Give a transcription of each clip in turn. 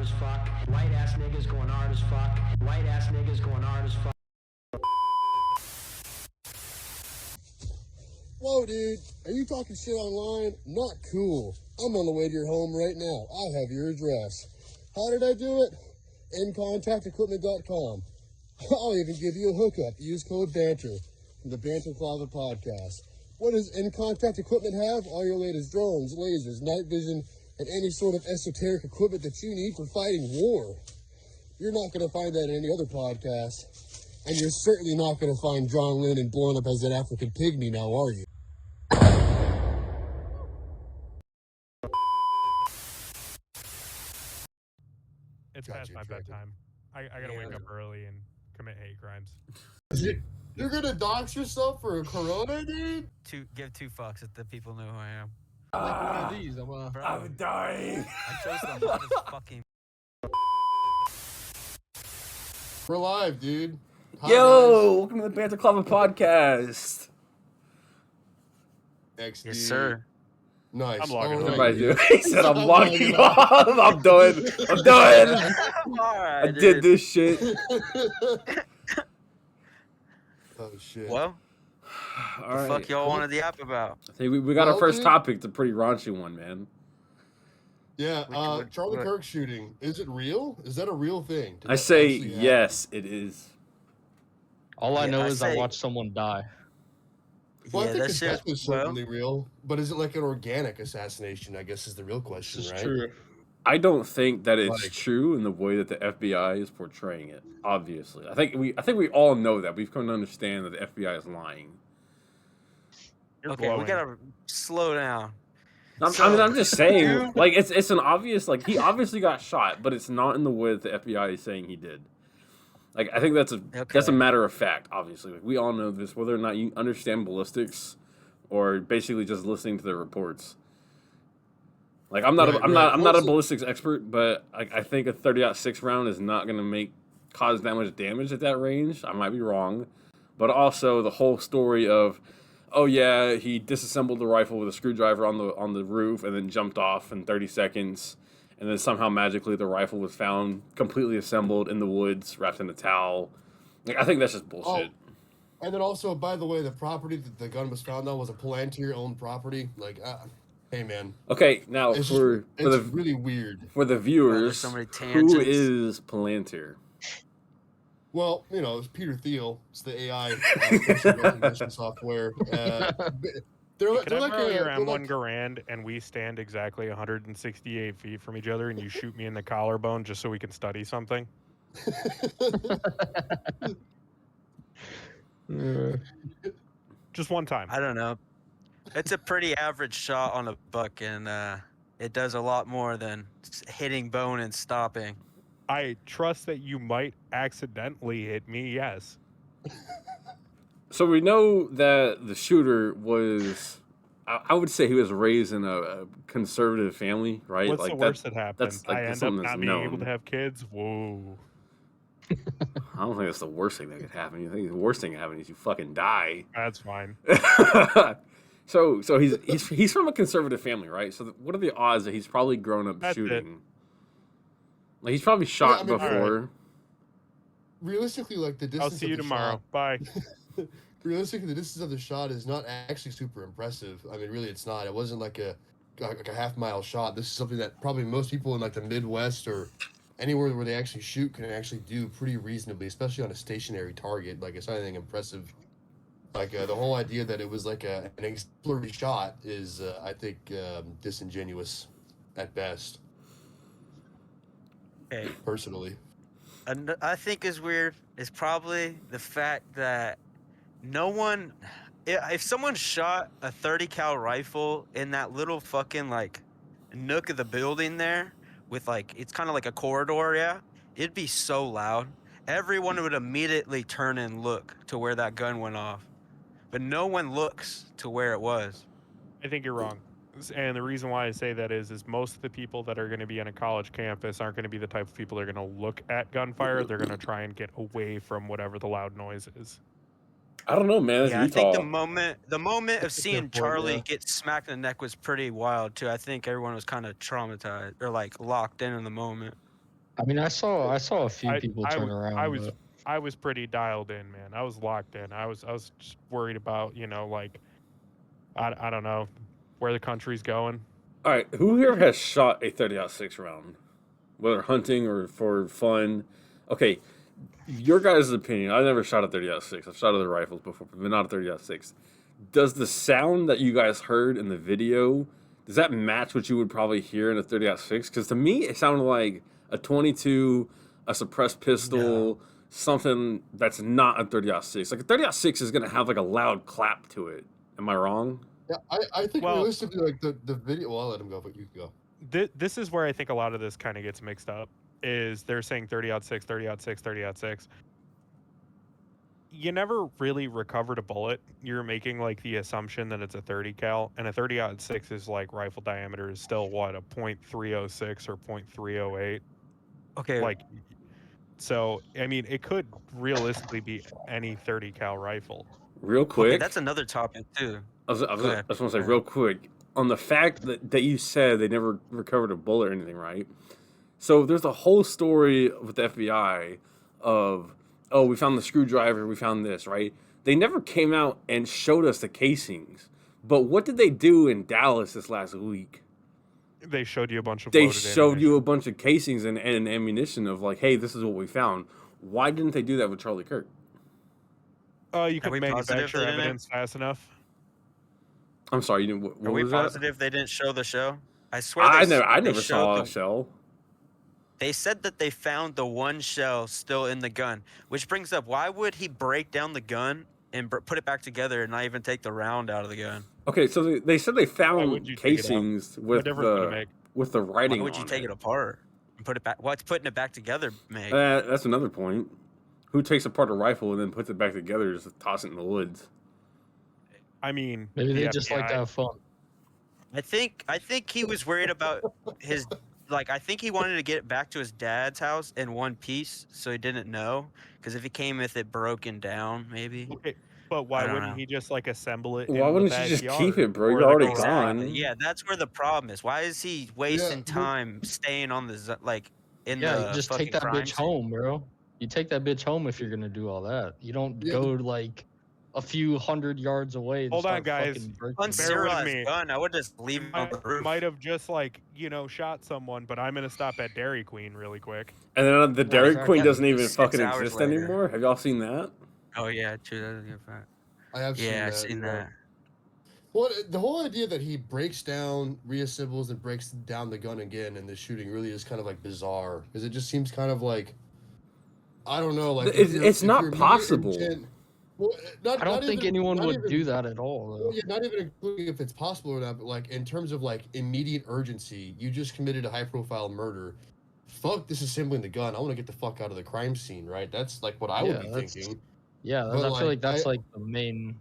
hard as fuck. White ass niggas going hard as fuck. White ass niggas going hard as fuck. Whoa, dude. Are you talking shit online? Not cool. I'm on the way to your home right now. I have your address. How did I do it? InContactEquipment.com. I'll even give you a hookup. Use code BANTER from the Banterclava Podcast. What does In Contact Equipment have? All your latest drones, lasers, night vision, and any sort of esoteric equipment that you need for fighting war. You're not going to find that in any other podcast. And you're certainly not going to find John Lennon blown up as an African pygmy now, are you? It's past my bedtime. I gotta wake up early and commit hate crimes. You're gonna dox yourself for a corona, dude? Give two fucks if the people know who I am. Like one of these. I'm dying. I chose the hottest fucking. We're live, dude. Hi, Yo, welcome to the Banterclava Podcast. guys. Yes, sir. Nice. I'm logging What off. am I doing? He said I'm logging off. I'm done. I'm done. Alright, I did this shit. Oh, shit. Well, All the right. fuck y'all wanted the app about? I think we got our Well, first dude. topic. It's a pretty raunchy one, man. Yeah, What- Charlie what- Kirk shooting. Is it real? Is that a real thing? Did I that say actually happen? yes, it is. All I Yeah, know I is I say- watched someone die. Well, I Yeah, think that the shit. death is Well, certainly real, but is it like an organic assassination? I guess is the real question, This is right? true. I don't think that it's Like- true in the way that the FBI is portraying it. Obviously, I think we all know that. We've come to understand that the FBI is lying. You're okay, blowing. we gotta slow down. I'm just saying, like it's an obvious, like he obviously got shot, but it's not in the way that the FBI is saying he did. Like I think that's a Okay. matter of fact. Obviously, like, we all know this, whether or not you understand ballistics, or basically just listening to the reports. Like I'm not Right, I'm right. not a Also- ballistics expert, but I think a 30-06 round is not going to cause that much damage at that range. I might be wrong, but also the whole story of, oh yeah, he disassembled the rifle with a screwdriver on the roof and then jumped off in 30 seconds, and then somehow magically the rifle was found completely assembled in the woods, wrapped in a towel. Like I think that's just bullshit. And then also, by the way, the property that the gun was found on was a Palantir-owned property. Like, hey, man, Okay, now it's for the really weird. for the viewers, so many who tangents. is Palantir? Well, you know, it's Peter Thiel. It's the AI facial recognition software. They're Can I like borrow your they're M1 like- Garand and we stand exactly 168 feet from each other and you shoot me in the collarbone just so we can study something? Just one time. I don't know. It's a pretty average shot on a buck, and it does a lot more than hitting bone and stopping. I trust that you might accidentally hit me, yes. So we know that the shooter was, I would say he was raised in a conservative family, right? What's like the worst that happened? that's like I end up something that's not being able known. to have kids? Whoa. I don't think that's the worst thing that could happen. You think the worst thing that happen is you fucking die. That's fine. so he's from a conservative family, right? So what are the odds that he's probably grown up That's it. shooting? Like he's probably shot I mean, before. realistically, like the distance. I'll see you of the tomorrow. shot- Bye. realistically, the distance of the shot is not actually super impressive. I mean, really, it's not. It wasn't like a half-mile shot. This is something that probably most people in like the Midwest or anywhere where they actually shoot can actually do pretty reasonably, especially on a stationary target. Like it's not anything impressive. Like the whole idea that it was like an exemplary shot is, I think, disingenuous at best. Okay. Personally, And I think is weird is probably the fact that no one, if someone shot a 30 cal rifle in that little fucking like nook of the building there with like, it's kind of like a corridor, yeah, it'd be so loud. Everyone would immediately turn and look to where that gun went off. But no one looks to where it was. I think you're wrong. And the reason why I say that is most of the people that are going to be on a college campus aren't going to be the type of people that are going to look at gunfire. They're going to try and get away from whatever the loud noise is. I don't know, man. It's Yeah, I Utah. think the moment of That's a seeing good point, Charlie yeah. get smacked in the neck was pretty wild too. I think everyone was kind of traumatized or like locked in the moment. I mean, I saw a few people I turn w- around. I was but I was pretty dialed in, man. I was locked in. I was just worried about, like I don't know where the country's going. All right, who here has shot a 30-06 round, whether hunting or for fun? Okay, your guys' opinion. I never shot a 30-06. I've shot other rifles before, but not a 30-06. Does the sound that you guys heard in the video, does that match what you would probably hear in a 30-06? Because to me, it sounded like a 22, a suppressed pistol, something that's not a 30-06. Like a 30-06 is gonna have like a loud clap to it. Am I wrong? Yeah, I think Well- realistically, like the video. Well, I'll let him go, but you can go. This is where I think a lot of this kind of gets mixed up. Is they're saying 30-06, 30-06, 30-06. You never really recovered a bullet. You're making like the assumption that it's a 30 cal, and a 30-06 is like rifle diameter is still what, a .306 or .308. Okay. Like, so I mean, it could realistically be any 30 cal rifle. Real quick. Okay, that's another topic too. I Go ahead. just want to say real quick on the fact that you said they never recovered a bullet or anything, right? So there's a whole story with the FBI of, oh, we found the screwdriver, we found this, right? They never came out and showed us the casings. But what did they do in Dallas this last week? They showed you a bunch of. They loaded showed you ammunition. a bunch of casings and ammunition of like, hey, this is what we found. Why didn't they do that with Charlie Kirk? You we could positive manufacture they didn't? evidence fast enough. I'm sorry, you didn't. What Are we was that? positive they didn't show the show? I swear I they never showed saw a the- shell. They said that they found the one shell still in the gun, which brings up why would he break down the gun and put it back together and not even take the round out of the gun? Okay, so they said they would found you take it out? casings What with difference would it make? the writing. Why would you on take it apart and put it back? What's putting it back together make? That's another point. Who takes apart a rifle and then puts it back together, just toss it in the woods? I mean, maybe the they just like to FBI have fun. I think he was worried about his I think he wanted to get it back to his dad's house in one piece, so he didn't know. Because if he came with it broken down, maybe. Okay, but why don't wouldn't know. he just like assemble it? Why in wouldn't the you just backyard? keep it, bro? Or You're the already garage? gone. Yeah, that's where the problem is. Why is he wasting but- time staying on the in Yeah, the you just fucking take that crime bitch scene? home, bro. You take that bitch home if you're gonna do all that. You don't Yeah, go like a few hundred yards away. And Hold on, start guys. fucking breaking Bear with Unserialized me. gun. I would just leave it on the roof. Might have just like shot someone, but I'm gonna stop at Dairy Queen really quick. And then the Dairy exactly. Queen doesn't even 6 fucking hours exist later. anymore. Have y'all seen that? Oh yeah, true. That's a good fact. I have Yeah, I've seen seen that. that. Well, the whole idea that he breaks down, reassembles, and breaks down the gun again in the shooting really is kind of like bizarre because it just seems kind of like, I don't know, like It's not possible. Well, I don't think anyone not would even- do that at all. Though. Well, yeah, not even including if it's possible or not, but like in terms of like immediate urgency, you just committed a high-profile murder. Fuck disassembling the gun. I want to get the fuck out of the crime scene, right? That's like what I would Yeah, be that's- thinking. Yeah, But, I feel like, like that's I- like the main.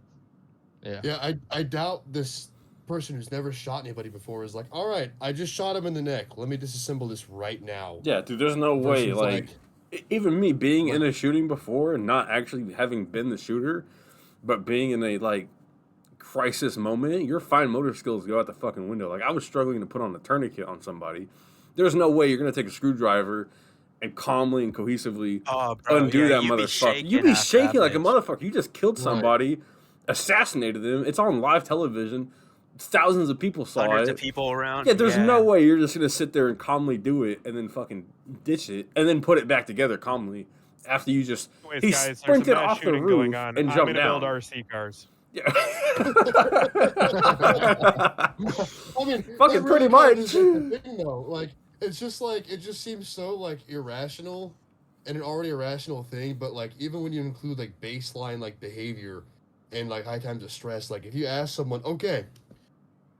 Yeah. Yeah, I doubt this person who's never shot anybody before is like, all right, I just shot him in the neck. Let me disassemble this right now. Yeah, dude. There's no way. Versus, Like, even me being in a shooting before, and not actually having been the shooter, but being in a like crisis moment, your fine motor skills go out the fucking window. Like I was struggling to put on a tourniquet on somebody. There's no way you're gonna take a screwdriver and calmly and cohesively Oh, bro, undo yeah, that you'd be motherfucker. You'd shaking be after shaking that like a bitch. motherfucker. You just killed somebody, assassinated them. It's on live television. Thousands of people saw Hundreds it. of people around. Yeah, there's no way you're just gonna sit there and calmly do it and then fucking ditch it and then put it back together calmly after you just Anyways, he guys, there's a sprinted mass off the shooting roof going on. and I'm jumped gonna build down. RC cars. Yeah. I mean, Fucking that pretty really much. is the thing, though. Like, it's just like it just seems so like irrational, and an already irrational thing. But like, even when you include like baseline like behavior, and like high times of stress, like if you ask someone, okay,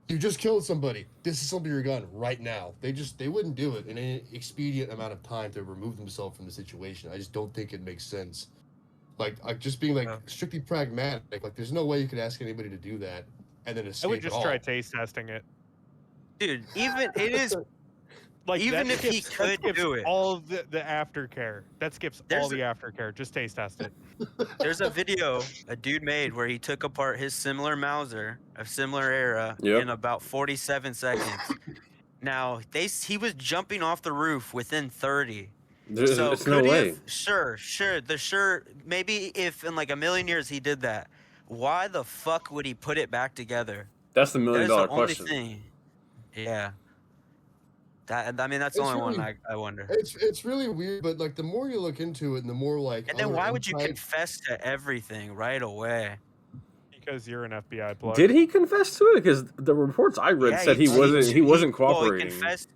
you just killed somebody, disassemble your gun right now. They wouldn't do it in an expedient amount of time to remove themselves from the situation. I just don't think it makes sense. Like just being like Yeah. strictly pragmatic. Like, there's no way you could ask anybody to do that and then I escape would at just all. try taste testing it. Dude, even it is. Like Even that if he skips- that could skips do it. all of the aftercare. That skips There's all the aftercare. Just taste test it. There's a video a dude made where he took apart his similar Mauser of similar era Yep. in about 47 seconds. Now he was jumping off the roof within 30. So It's no could he way. have? Sure. Maybe if in like a million years he did that, why the fuck would he put it back together? That's the That million is the dollar only question. thing. Yeah. I mean, that's the It's only one really I wonder. it's really weird, but like the more you look into it, and the more like And then other why would you insight. confess to everything right away? Because you're an FBI plug. Did he confess to it? Because the reports I read said he wasn't Well, cooperating. he confessed.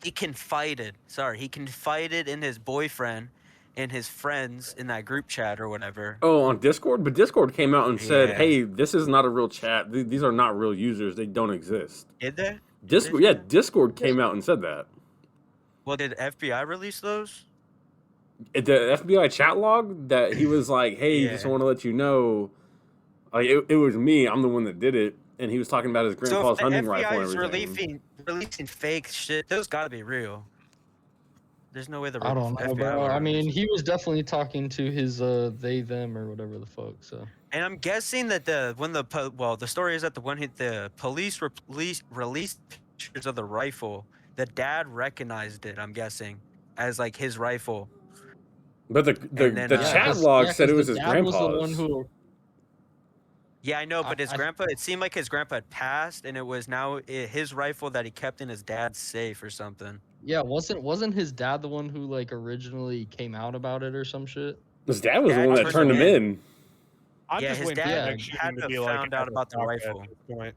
He confided. Sorry, he confided in his boyfriend and his friends in that group chat or whatever. Oh, on Discord? But Discord came out and said, Yeah. hey, this is not a real chat. These are not real users. They don't exist. Did they? Discord, yeah, Discord came out and said that. Well, did FBI release those? The FBI chat log that he was like, hey, just Yeah. want to let you know, like it was me. I'm the one that did it. And he was talking about his So grandpa's if the hunting FBI rifle is and everything. releasing fake shit, those gotta be real. There's no way the I don't know, FBI bro. would I mean, release it. he was definitely talking to his they them or whatever the fuck. So And I'm guessing that the story is that the police released pictures of the rifle, the dad recognized it. I'm guessing as like his rifle. But the And then, chat log said it was the his dad was the one grandpa's. who. Yeah, I know, but his I- grandpa. It seemed like his grandpa had passed, and it was now his rifle that he kept in his dad's safe or something. Yeah, wasn't his dad the one who like originally came out about it or some shit? His dad was the Dad one that turned turned him him in. I'm Yeah, just his waiting for dad the next had shooting to to be have like found out about the Alabama rifle. at this point.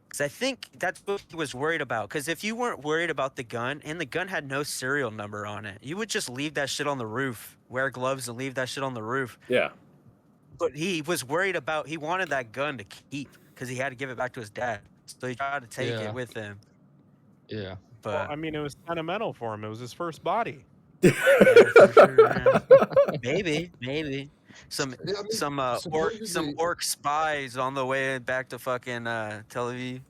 Because I think that's what he was worried about. Because if you weren't worried about the gun, and the gun had no serial number on it, you would just leave that shit on the roof, wear gloves, and leave that shit on the roof. Yeah. But he was worried about. He wanted that gun to keep because he had to give it back to his dad. So he tried to take Yeah. it with him. Yeah. But Well, I mean, it was sentimental for him. It was his first body. yeah, for sure, yeah. maybe some Yeah, I mean, some supposedly- orc spies on the way back to fucking Tel Aviv.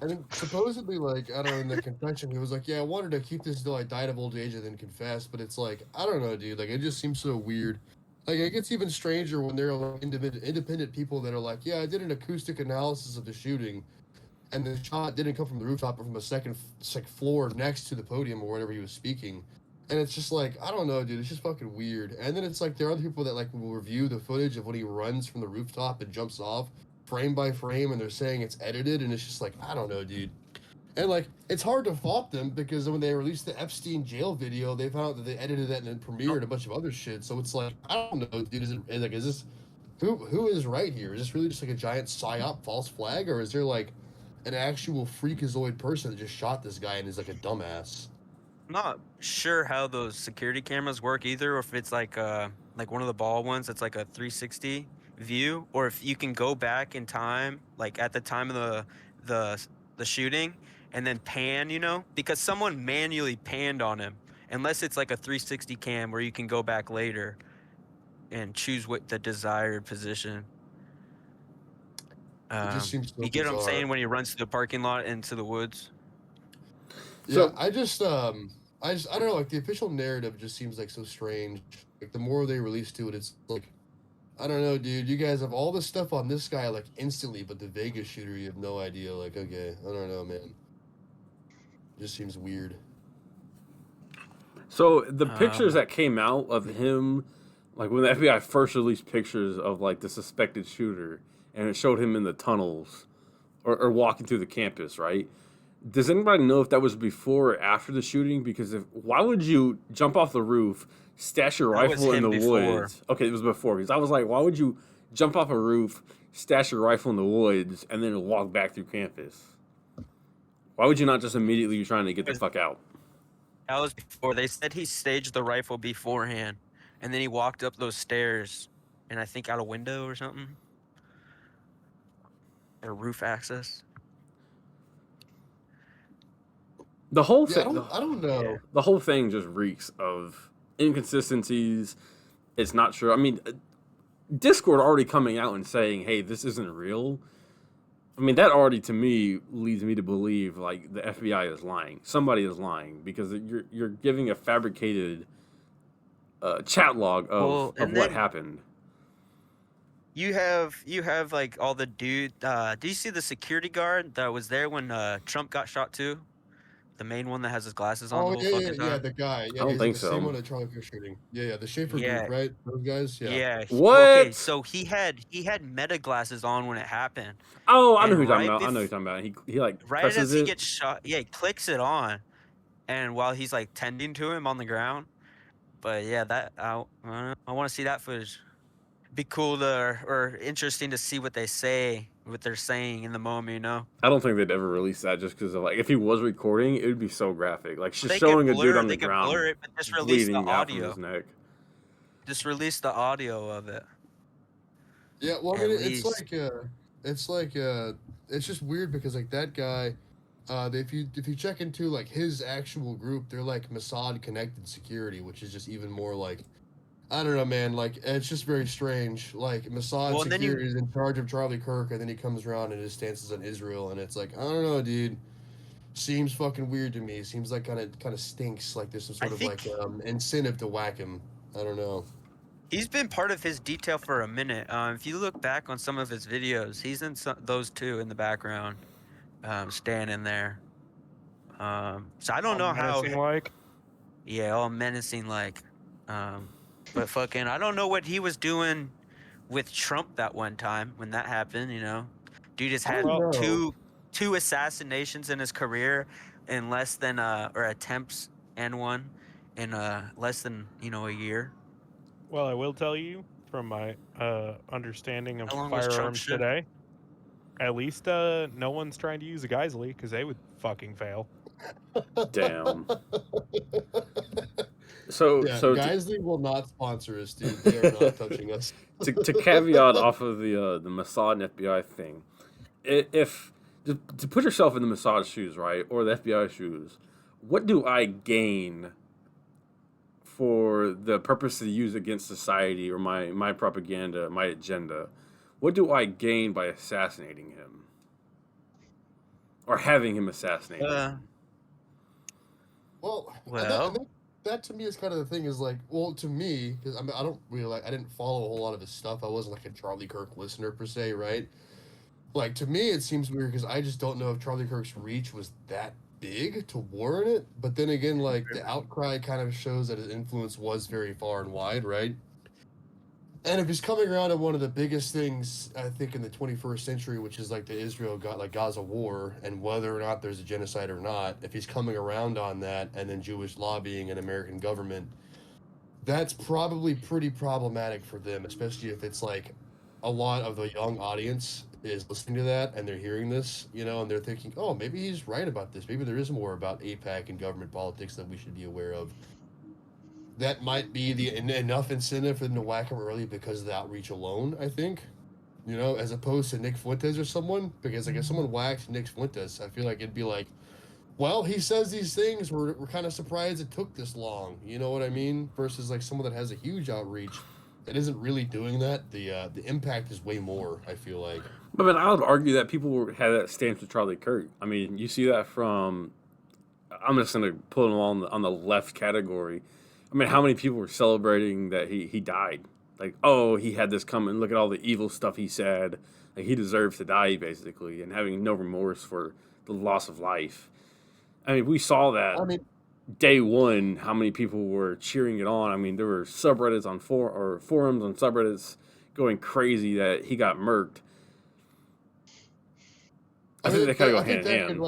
I mean, supposedly, like, I don't know, in the confession, he was like, yeah, I wanted to keep this until I died of old age and then confess, but it's like, I don't know, dude, like, it just seems so weird. Like, it gets even stranger when there are like, independent people that are like, yeah, I did an acoustic analysis of the shooting, and the shot didn't come from the rooftop, but from a second floor next to the podium or wherever he was speaking. And it's just like, I don't know, dude, it's just fucking weird. And then it's like, there are other people that, like, will review the footage of when he runs from the rooftop and jumps off, frame by frame, and they're saying it's edited, and it's just like, I don't know, dude. And like, it's hard to fault them because when they released the Epstein jail video, they found out that they edited that and then premiered a bunch of other shit. So it's like, I don't know, dude. Is this who is right here? Is this really just like a giant psyop false flag, or is there like an actual freakazoid person that just shot this guy and is like a dumbass? I'm not sure how those security cameras work either, or if it's like one of the ball ones that's like a 360 view, or if you can go back in time, like at the time of the shooting, and then pan, because someone manually panned on him. Unless it's like a 360 cam where you can go back later and choose what the desired position. It just seems so You get what I'm bizarre. saying when he runs through the parking lot into the woods? So- Yeah, I don't know, like the official narrative just seems like so strange. Like the more they release to it, it's like, I don't know, dude. You guys have all this stuff on this guy like instantly, but the Vegas shooter, you have no idea. Like, okay, I don't know, man. Just seems weird. So the pictures that came out of him, like when the FBI first released pictures of like the suspected shooter, and it showed him in the tunnels or walking through the campus, right? Does anybody know if that was before or after the shooting? Because why would you jump off the roof, stash your That was rifle in him the before. woods? Okay, it was before. Because I was like, why would you jump off a roof, stash your rifle in the woods, and then walk back through campus? Why would you not just immediately be trying to get the fuck out? That was before. They said he staged the rifle beforehand, and then he walked up those stairs, and I think out a window or something. Or roof access. The whole Yeah, thing. I don't know. Yeah. The whole thing just reeks of inconsistencies. It's not true. I mean, Discord already coming out and saying, "Hey, this isn't real." I mean, that already to me leads me to believe like the FBI is lying. Somebody is lying because you're giving a fabricated chat log Well, of and what then- happened. You have like all the dude. Do you see the security guard that was there when Trump got shot too? the main one that has his glasses on Oh the whole yeah, yeah, fucking yeah. time? The guy. I Yeah, don't he's think the same so. one that Charlie Kirk shooting. Yeah, the Schaefer Yeah. group, right? Those guys. Yeah. Yeah. Okay, What? so he had meta glasses on when it happened, Oh, I know and who you're talking about. I know who you're talking about. He like right presses as he it. gets shot, yeah, he clicks it on, and while he's like tending to him on the ground. But yeah, that I want to see that footage. Be cool to or interesting to see what they say, what they're saying in the moment. You know, I don't think they'd ever release that just because of like if he was recording, it would be so graphic. Like just they could showing a dude blur, on the ground it, but just release the bleeding out from his audio. neck. Just release the audio of it. Yeah. Well, I At mean, least. it's just weird because like that guy, if you check into like his actual group, they're like Mossad connected security, which is just even more like. I don't know, man. Like, it's just very strange. Like, Mossad Well, and then security is in charge of Charlie Kirk, and then he comes around and his stances on Israel, and it's like, I don't know, dude. Seems fucking weird to me. Seems like kind of stinks. Like there's some I sort of think like incentive to whack him. I don't know. he's been part of his detail for a minute. If you look back on some of his videos, he's in those two in the background, standing there. So I don't know how. Menacing like. Yeah, all menacing like. But fucking, I don't know what he was doing with Trump that one time when that happened. You know, dude just I had don't know. two assassinations in his career in less than or attempts and one in less than a year. Well, I will tell you from my understanding of How long was Trump firearms shit? today, at least no one's trying to use a Geisley because they would fucking fail. Damn. So Yeah, so Geisley will not sponsor us, dude. They are not touching us. to caveat off of the Mossad and FBI thing, if to put yourself in the Mossad shoes, right, or the FBI shoes, what do I gain for the purpose to use against society or my propaganda, my agenda? What do I gain by assassinating him or having him assassinated? Well, Well, that to me is kind of the thing. Is like, well, to me, because I mean, I don't really like. I didn't follow a whole lot of his stuff. I wasn't like a Charlie Kirk listener per se, right? Like to me, it seems weird because I just don't know if Charlie Kirk's reach was that big to warrant it. But then again, like the outcry kind of shows that his influence was very far and wide, right? And if he's coming around on one of the biggest things, I think, in the 21st century, which is like the Israel Gaza war, and whether or not there's a genocide or not, if he's coming around on that, and then Jewish lobbying and American government, that's probably pretty problematic for them, especially if it's like a lot of the young audience is listening to that and they're hearing this, and they're thinking, oh, maybe he's right about this. Maybe there is more about AIPAC and government politics that we should be aware of. That might be enough incentive for them to whack him early because of the outreach alone, I think. As opposed to Nick Fuentes or someone. Because like if someone whacks Nick Fuentes, I feel like it'd be like, well, he says these things, we're kind of surprised it took this long. You know what I mean? Versus like someone that has a huge outreach that isn't really doing that. The impact is way more, I feel like. But I would argue that people had that stance with Charlie Kirk. I mean, you see that from. I'm just gonna put him on the left category. I mean, how many people were celebrating that he died? Like, oh, he had this coming. Look at all the evil stuff he said. Like, he deserves to die, basically, and having no remorse for the loss of life. I mean, we saw that day one, how many people were cheering it on. I mean, there were subreddits on forums on subreddits going crazy that he got murked. I think they kind of go hand in hand.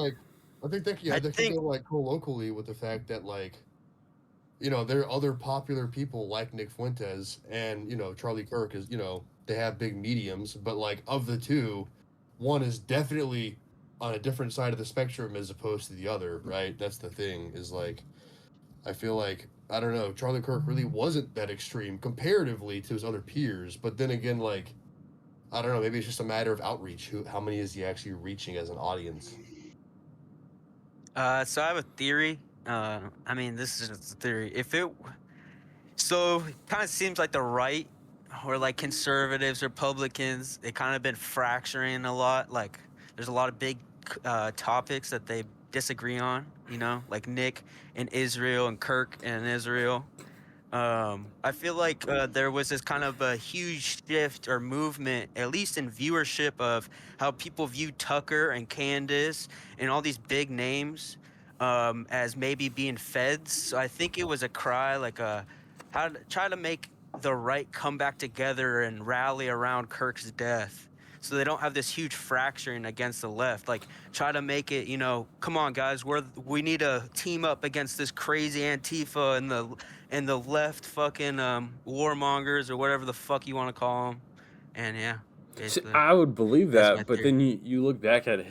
I think that could go like co-locally with the fact that like, there are other popular people like Nick Fuentes and, Charlie Kirk is, they have big mediums, but like of the two, one is definitely on a different side of the spectrum as opposed to the other, right? That's the thing is like, I feel like, I don't know, Charlie Kirk really wasn't that extreme comparatively to his other peers, but then again, like, I don't know, maybe it's just a matter of outreach. How many is he actually reaching as an audience? So I have a theory. I mean, this is just a theory. So it kind of seems like the right or like conservatives, Republicans, they kind of been fracturing a lot. Like there's a lot of big topics that they disagree on, like Nick and Israel and Kirk and Israel. I feel like there was this kind of a huge shift or movement, at least in viewership, of how people view Tucker and Candace and all these big names as maybe being feds. So I think it was a cry, like a how to try to make the right come back together and rally around Kirk's death. So they don't have this huge fracturing against the left. Like try to make it, come on guys, we need to team up against this crazy Antifa and the left fucking warmongers or whatever the fuck you want to call them. And yeah, See, basically. I would believe That's my that, but theory. then you look back at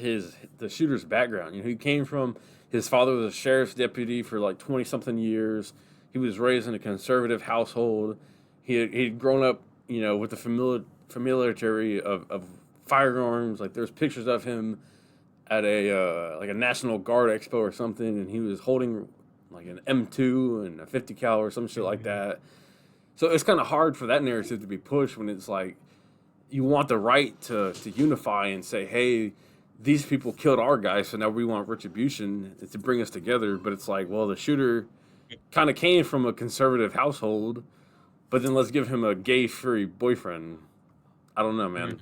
the shooter's background. He came from, his father was a sheriff's deputy for like 20 something years. He was raised in a conservative household. He'd grown up, with the familiarity of firearms. Like there's pictures of him at a like a National Guard expo or something, and he was holding like an M2 and a 50 cal or some shit like that. So it's kind of hard for that narrative to be pushed when it's like you want the right to unify and say, hey, these people killed our guys, so now we want retribution to bring us together. But it's like, well, the shooter kind of came from a conservative household, but then let's give him a gay furry boyfriend. I don't know, man.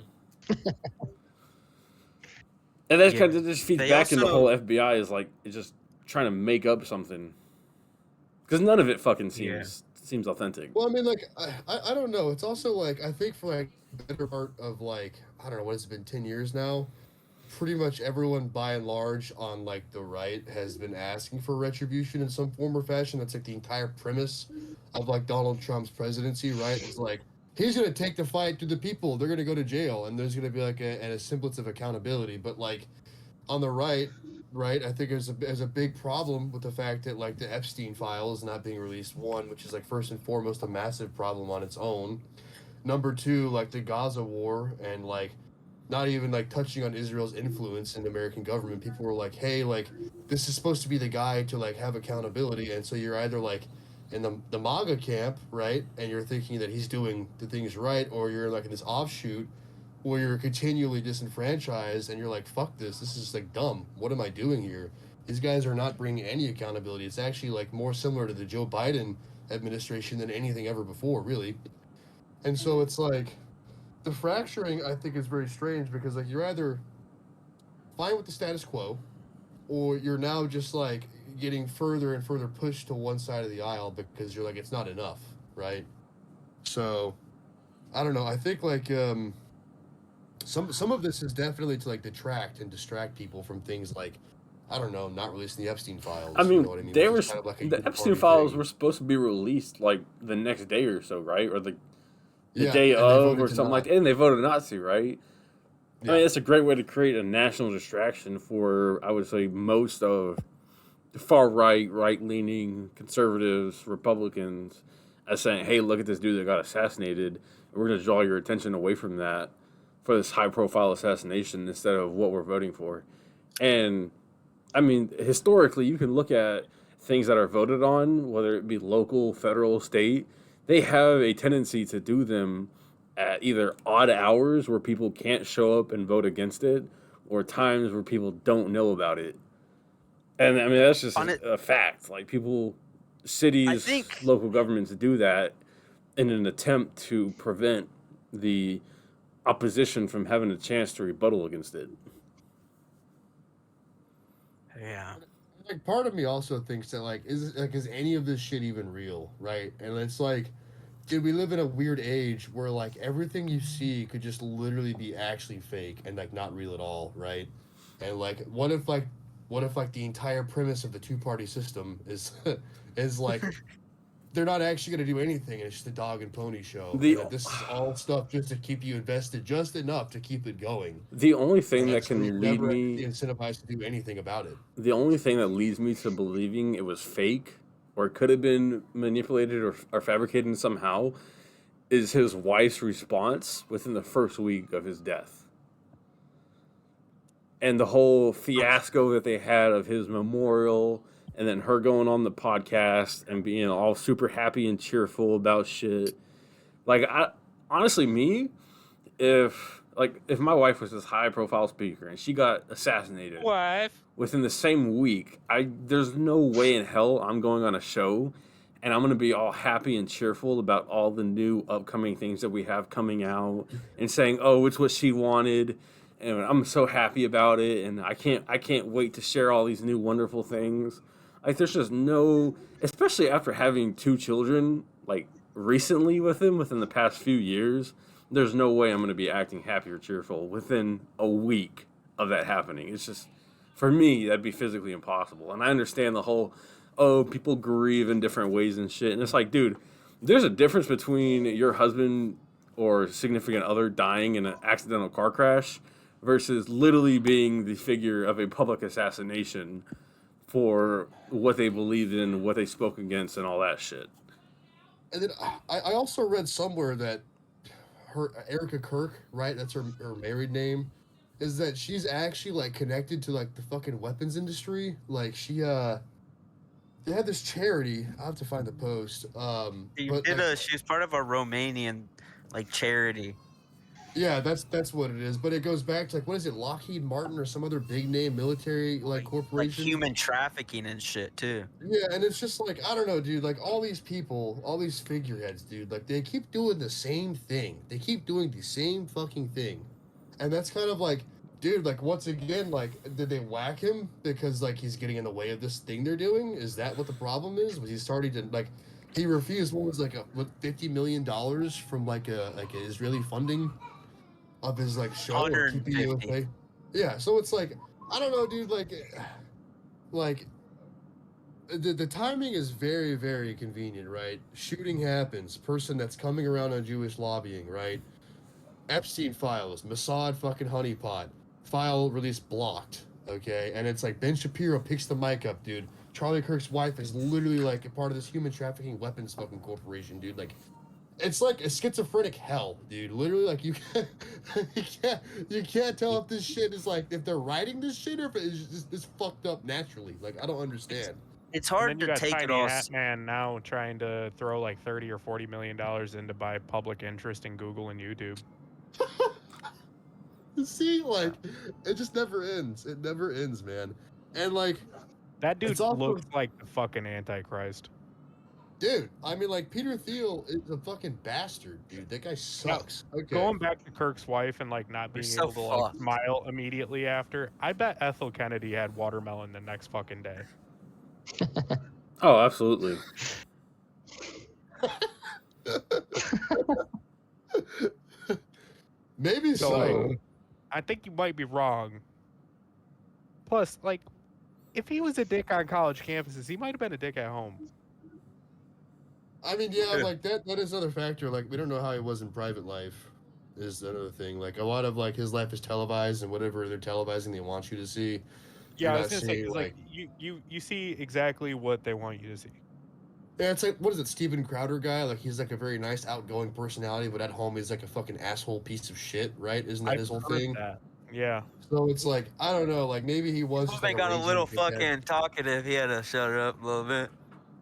And that's kind of just feeds They back in the also- whole FBI is like it's just trying to make up something because none of it fucking seems authentic. Well, I mean, like, I don't know. It's also like I think for like the better part of like I don't know what has it been 10 years now. Pretty much everyone by and large on like the right has been asking for retribution in some form or fashion. That's like the entire premise of like Donald Trump's presidency, right? It's like he's gonna take the fight to the people. They're gonna go to jail, and there's gonna be like a semblance of accountability. But like on the right, I think there's a big problem with the fact that like the Epstein files not being released. One, which is like first and foremost a massive problem on its own. Number two, like the Gaza war and like not even like touching on Israel's influence in the American government. People were like, hey, like this is supposed to be the guy to like have accountability. And so you're either like in the MAGA camp, right? And you're thinking that he's doing the things right, or you're like in this offshoot where you're continually disenfranchised and you're like, fuck this is like dumb. What am I doing here? These guys are not bringing any accountability. It's actually like more similar to the Joe Biden administration than anything ever before, really. And so it's like the fracturing I think is very strange because like you're either fine with the status quo or you're now just like getting further and further pushed to one side of the aisle because you're like it's not enough, right? So I don't know. I think like some of this is definitely to like detract and distract people from things like I don't know, not releasing the Epstein files. I mean, you know what I mean? they Which were is kind of like a the uniparty Epstein files thing. were supposed to be released like the next day or so, right? Or the Yeah, day and they of voted or to something like not. that. And they voted not to, right? I Yeah. mean, it's a great way to create a national distraction for, I would say, most of the far right leaning conservatives, Republicans, as saying, hey, look at this dude that got assassinated. And we're going to draw your attention away from that for this high profile assassination instead of what we're voting for. And I mean, historically, you can look at things that are voted on, whether it be local, federal, state, they have a tendency to do them at either odd hours where people can't show up and vote against it, or times where people don't know about it. And I mean, that's just On it- a fact. Like people, cities, think- local governments do that in an attempt to prevent the opposition from having a chance to rebuttal against it. Yeah. Like part of me also thinks that like is any of this shit even real, right? And it's like, dude, we live in a weird age where like everything you see could just literally be actually fake and like not real at all, right? And like what if the entire premise of the two-party system is is like they're not actually going to do anything and it's just a dog and pony show. The- And that this is all stuff just to keep you invested just enough to keep it going. The only thing And that so you're can lead never me, incentivized to do anything about it. the only thing that leads me to believing it was fake or it could have been manipulated or fabricated somehow is his wife's response within the first week of his death. And the whole fiasco that they had of his memorial and then her going on the podcast and being all super happy and cheerful about shit. Like, I honestly, me, if my wife was this high profile speaker and she got assassinated within the same week, there's no way in hell I'm going on a show and I'm going to be all happy and cheerful about all the new upcoming things that we have coming out and saying, oh, it's what she wanted. and I'm so happy about it, and I can't wait to share all these new wonderful things. Like there's just no, especially after having 2 children, like recently with him within the past few years, there's no way I'm going to be acting happy or cheerful within a week of that happening. It's just, for me, that'd be physically impossible. And I understand the whole, oh, people grieve in different ways and shit. And it's like, dude, there's a difference between your husband or significant other dying in an accidental car crash versus literally being the figure of a public assassination for what they believed in, what they spoke against, and all that shit. And then I also read somewhere that her Erica Kirk, right? That's her married name. Is that she's actually like connected to like the fucking weapons industry? Like she they had this charity. I have to find the post. She But did like, she was part of a Romanian like charity. yeah, that's what it is. But it goes back to like what is it, Lockheed Martin or some other big name military like Like corporation? human trafficking and shit too. Yeah, and it's just like I don't know, dude. Like all these people, all these figureheads, dude. Like they keep doing the same thing. They keep doing the same fucking thing, and that's kind of like, dude. Like once again, like did they whack him because like he's getting in the way of this thing they're doing? Is that what the problem is? Was he starting to like? He refused what was like $50 million from like a Israeli funding of his like show or keeping 150. USA. Yeah, so it's like I don't know, dude. Like the timing is very, very convenient, right? Shooting happens. Person that's coming around on Jewish lobbying, right? Epstein files. Mossad fucking honeypot. File release blocked. Okay? And it's like Ben Shapiro picks the mic up, dude. Charlie Kirk's wife is literally like a part of this human trafficking weapons fucking corporation, dude. Like, it's like a schizophrenic hell, dude. Literally, like you can't tell if this shit is like if they're writing this shit or if it's just this fucked up naturally. Like I don't understand. It's And hard then you to got take it Tiny all. Hat Man now trying to throw like $30 or $40 million in to buy public interest in Google and YouTube. See, like it just never ends. It never ends, man. And like, That dude It's also- looks like the fucking Antichrist. dude, I mean, like Peter Thiel is a fucking bastard, dude. That guy sucks. Okay. Going back to Kirk's wife and like not We're being so able to like fucked. smile immediately after, I bet Ethel Kennedy had watermelon the next fucking day. Oh, absolutely. Maybe So, so. like, I think you might be wrong. Plus, like, if he was a dick on college campuses, he might have been a dick at home. I mean, yeah, like that is another factor. Like we don't know how he was in private life. Is another thing. Like a lot of like his life is televised and whatever they're televising they want you to see. Yeah, I You're was not gonna say, seeing, 'cause, like you see exactly what they want you to see. Yeah, it's like what is it, Steven Crowder guy? Like he's like a very nice, outgoing personality, but at home he's like a fucking asshole piece of shit, right? Isn't that I've his whole heard thing? that. Yeah. So it's like I don't know, like maybe he was just They like got a raging little dickhead. fucking talkative. He had to shut it up a little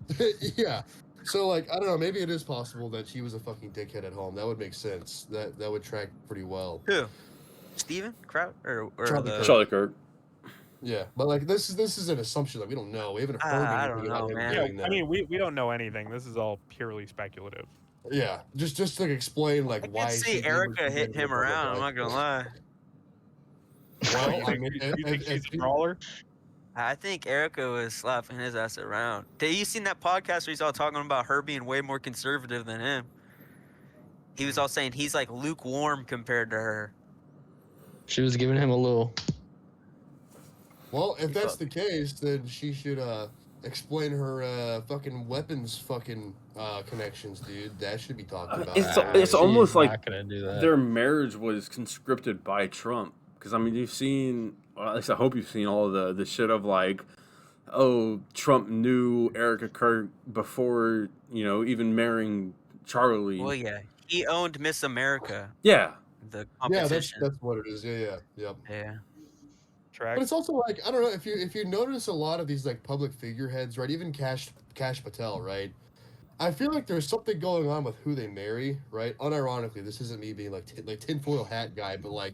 bit. Yeah. So like I don't know, maybe it is possible that she was a fucking dickhead at home. That would make sense. That would track pretty well. Who? Steven Kraut or Charlie the Kirk. Charlie Kirk. Yeah, but like this is an assumption that we don't know. We haven't heard I anything don't about know, him man. Yeah, doing that. I mean, we don't know anything. This is all purely speculative. Yeah, just to explain like I why can she see did what Erica she did hitting in him the public around. I'm life. not gonna lie. Well, you I think, mean, you think she's if a brawler? I think Erica was slapping his ass around. Did you seen that podcast where he's all talking about her being way more conservative than him? He was all saying he's like lukewarm compared to her. She was giving him a little. well, if He that's fuck- the case, then she should explain her fucking weapons fucking connections, dude. That should be talked about. It's She's almost like not gonna do that. their marriage was conscripted by Trump. Because I mean, you've seen, or at least I hope you've seen all of the shit of like, oh, Trump knew Erica Kirk before even marrying Charlie. Well, yeah, he owned Miss America, Yeah, the Yeah, competition. that's what it is. Yeah. Yeah. Track. But it's also like I don't know if you notice a lot of these like public figureheads, right? Even Cash Patel, right? I feel like there's something going on with who they marry, right? Unironically, this isn't me being like tinfoil hat guy, but like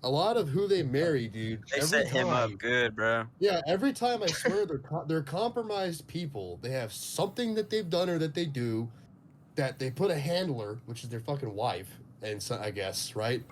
a lot of who they marry, dude. They every set him up time- good, bro. Yeah, every time I swear they're compromised people. They have something that they've done or that they do that they put a handler, which is their fucking wife, and so, I guess, right?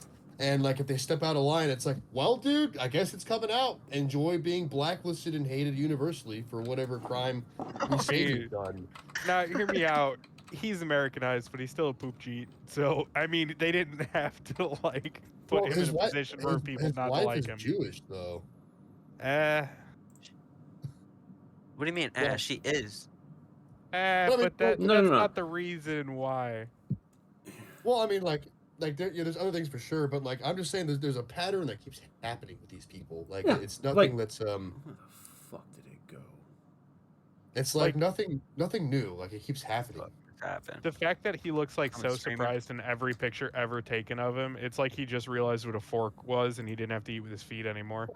And like if they step out of line, it's like, well, dude, I guess it's coming out. Enjoy being blacklisted and hated universally for whatever crime you say you've done. Now, hear me out. He's Americanized, but he's still a poop cheat. So, I mean, they didn't have to like put him in a position for people his not to wife like is him. Jewish, though. What do you mean? Yeah. She is. But that's No. not the reason why. Well, I mean, like there's other things for sure, but like I'm just saying, there's a pattern that keeps happening with these people. Like Yeah, it's nothing like- that's Where the fuck did it go? It's like nothing new. Like it keeps happening. Happened. The fact that he looks like I'm so a streamer. surprised in every picture ever taken of him, it's like he just realized what a fork was and he didn't have to eat with his feet anymore.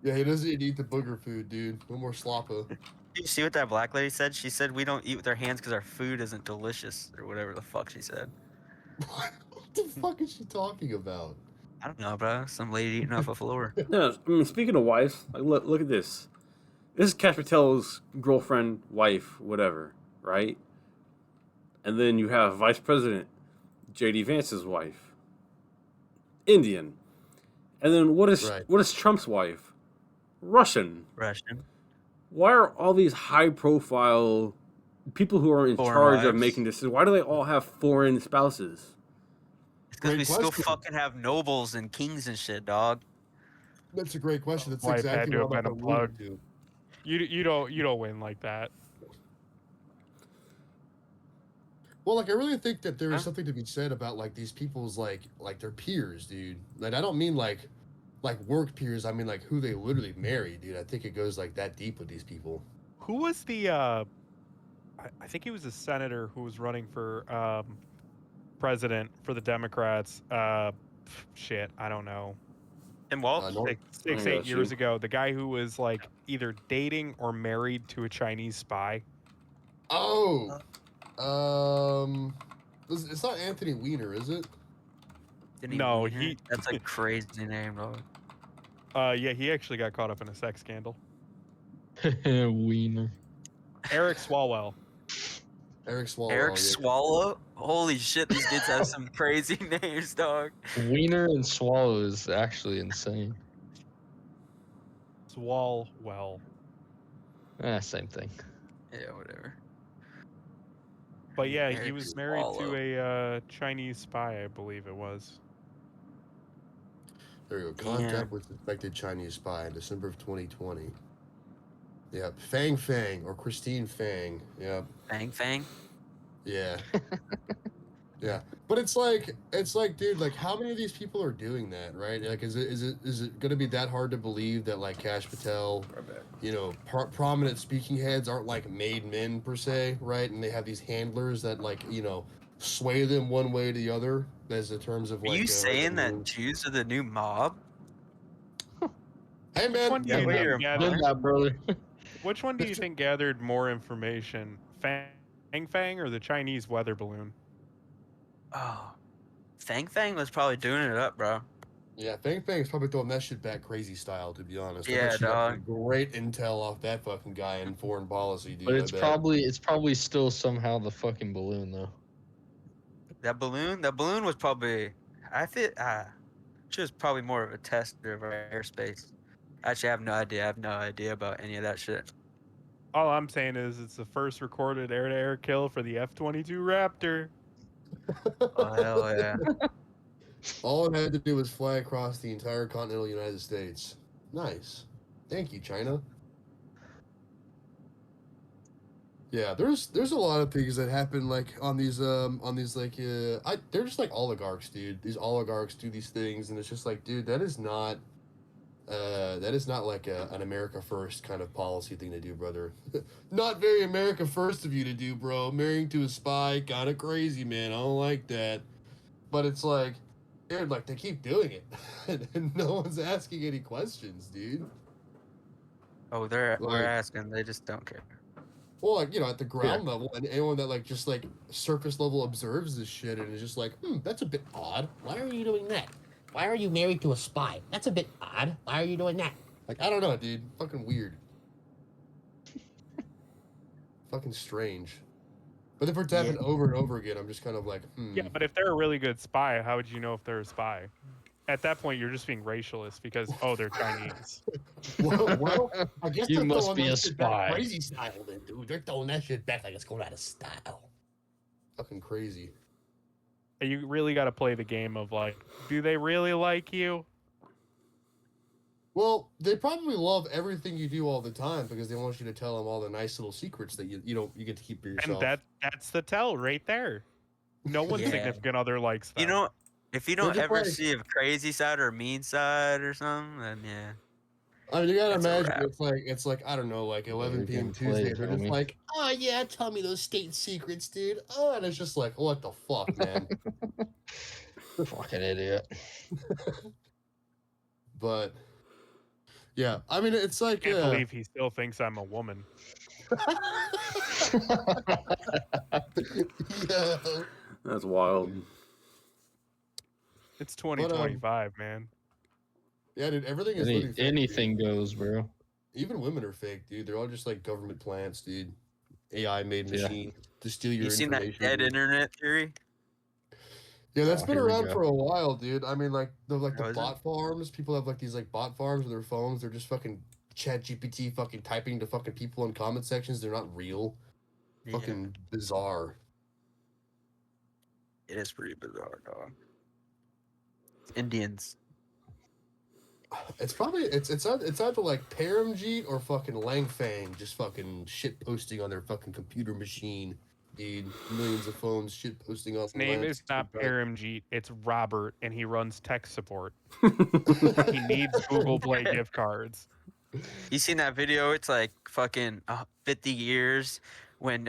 Yeah, he doesn't even eat the booger food, dude. No more sloppa. Did you see what that black lady said? She said we don't eat with our hands because our food isn't delicious, or whatever the fuck she said. What the fuck is she talking about? I don't know, bro. Some lady eating off a floor. No, I mean, speaking of wives, like look at this. This is Kash Patel's girlfriend, wife, whatever, right? And then you have Vice President J.D. Vance's wife, Indian. And then what is Trump's wife? Russian. Russian. Why are all these high-profile people who are in Foreign charge of wives. making decisions? Why do they all have foreign spouses? It's because Great we still question. fucking have nobles and kings and shit, dog. That's a great question. That's Wife had exactly to what have I'm been alluding unplugged. to. You don't win like that. Well, like I really think that there is Huh? something to be said about like these people's like their peers, dude. Like I don't mean like work peers. I mean like who they literally marry, dude. I think it goes like that deep with these people. Who was the I think he was a senator who was running for president for the Democrats. Shit, I don't know. And Walt? Norm- Six, I 8 got years you. ago, the guy who was like either dating or married to a Chinese spy. Oh, it's not Anthony Weiner, is it? Didn't No, even hear it. That's a crazy name, dog. Yeah, he actually got caught up in a sex scandal. Wiener. Eric Swalwell. Eric Swalwell. Eric yeah. Swallow? Holy shit, these kids have some crazy names, dog. Wiener and swallow is actually insane. Swalwell. Same thing. Yeah, whatever. But yeah, he Eric was married Swallow. to a Chinese spy, I believe it was. There you go. Contact with suspected Chinese spy in December of 2020. Yep. Fang or Christine Fang. Yep. Fang Fang? Yeah. Yeah. But it's like, dude, like how many of these people are doing that, right? Like, is it gonna be that hard to believe that like Kash Patel, you know, prominent speaking heads aren't like made men per se, right? And they have these handlers that like, you know, sway them one way or the other as in terms of Are like. you saying that Jews are the new mob? Hey man, one do yeah, you man. think Did gathered? that, brother. Which one do you think gathered more information, Fang or the Chinese weather balloon? Oh. Fang Fang was probably doing it up, bro. Yeah, Fang's probably throwing that shit back crazy style, to be honest. I Yeah, bet she got some dog. great intel off that fucking guy in foreign policy, dude. But I it's bet. probably still somehow the fucking balloon though. That balloon was probably, I think, she was probably more of a tester of our airspace. Actually, I have no idea. I have no idea about any of that shit. All I'm saying is it's the first recorded air-to-air kill for the F-22 Raptor. Oh, hell yeah. All it had to do was fly across the entire continental United States. Nice. Thank you, China. Yeah, there's a lot of things that happen like on these like they're just like oligarchs, dude. These oligarchs do these things, and it's just like, dude, that is not like an America first kind of policy thing to do, brother. Not very America first of you to do, bro. Marrying to a spy, kind of crazy, man. I don't like that. But it's like, dude, like they keep doing it, and no one's asking any questions, dude. Oh, Like- we're asking. They just don't care. Well, like, you know, at the ground level, and anyone that like just like surface level observes this shit and is just like, that's a bit odd. Why are you doing that? Why are you married to a spy? That's a bit odd. Why are you doing that? Like, I don't know, dude. Fucking weird. Fucking strange. But if it's happened over and over again, I'm just kind of like, Yeah, but if they're a really good spy, how would you know if they're a spy? At that point, you're just being racialist because they're Chinese. well, I guess You they're must throwing be that a shit back spy. crazy style, then, dude. They're throwing that shit back like it's going out of style. Fucking crazy. And you really got to play the game of like, do they really like you? Well, they probably love everything you do all the time because they want you to tell them all the nice little secrets that you get to keep for yourself. And that's the tell right there. No one's Yeah. significant other likes them. You know, if you don't just ever like- see a crazy side or a mean side or something, then yeah. I mean, you gotta That's a imagine wrap. it's like I don't know, like 11 p.m. Very good Tuesday. play, They're just homie. like, oh yeah, tell me those state secrets, dude. Oh, and it's just like, what the fuck, man. Fucking idiot. But yeah, I mean, it's like, I can't believe he still thinks I'm a woman. yeah. That's wild. It's 2025, man. Yeah, dude, everything is literally fake, dude. Anything goes, bro. Even women are fake, dude. They're all just like government plants, dude. AI made Yeah. machine to steal your You seen that information. dead dude. internet theory? Yeah, that's Oh, been here we around go. for a while, dude. I mean, like the Oh, is it? bot farms. People have like these like bot farms with their phones. They're just fucking chat GPT fucking typing to fucking people in comment sections. They're not real. Yeah, Fucking bizarre. it is pretty bizarre, dog. Indians. It's probably it's either like Paramjeet or fucking Langfang just fucking shit posting on their fucking computer machine, dude. Millions of phones shit posting on. His name is not Paramjeet, it's Robert, and he runs tech support. He needs Google Play gift cards. You seen that video? It's like fucking 50 years when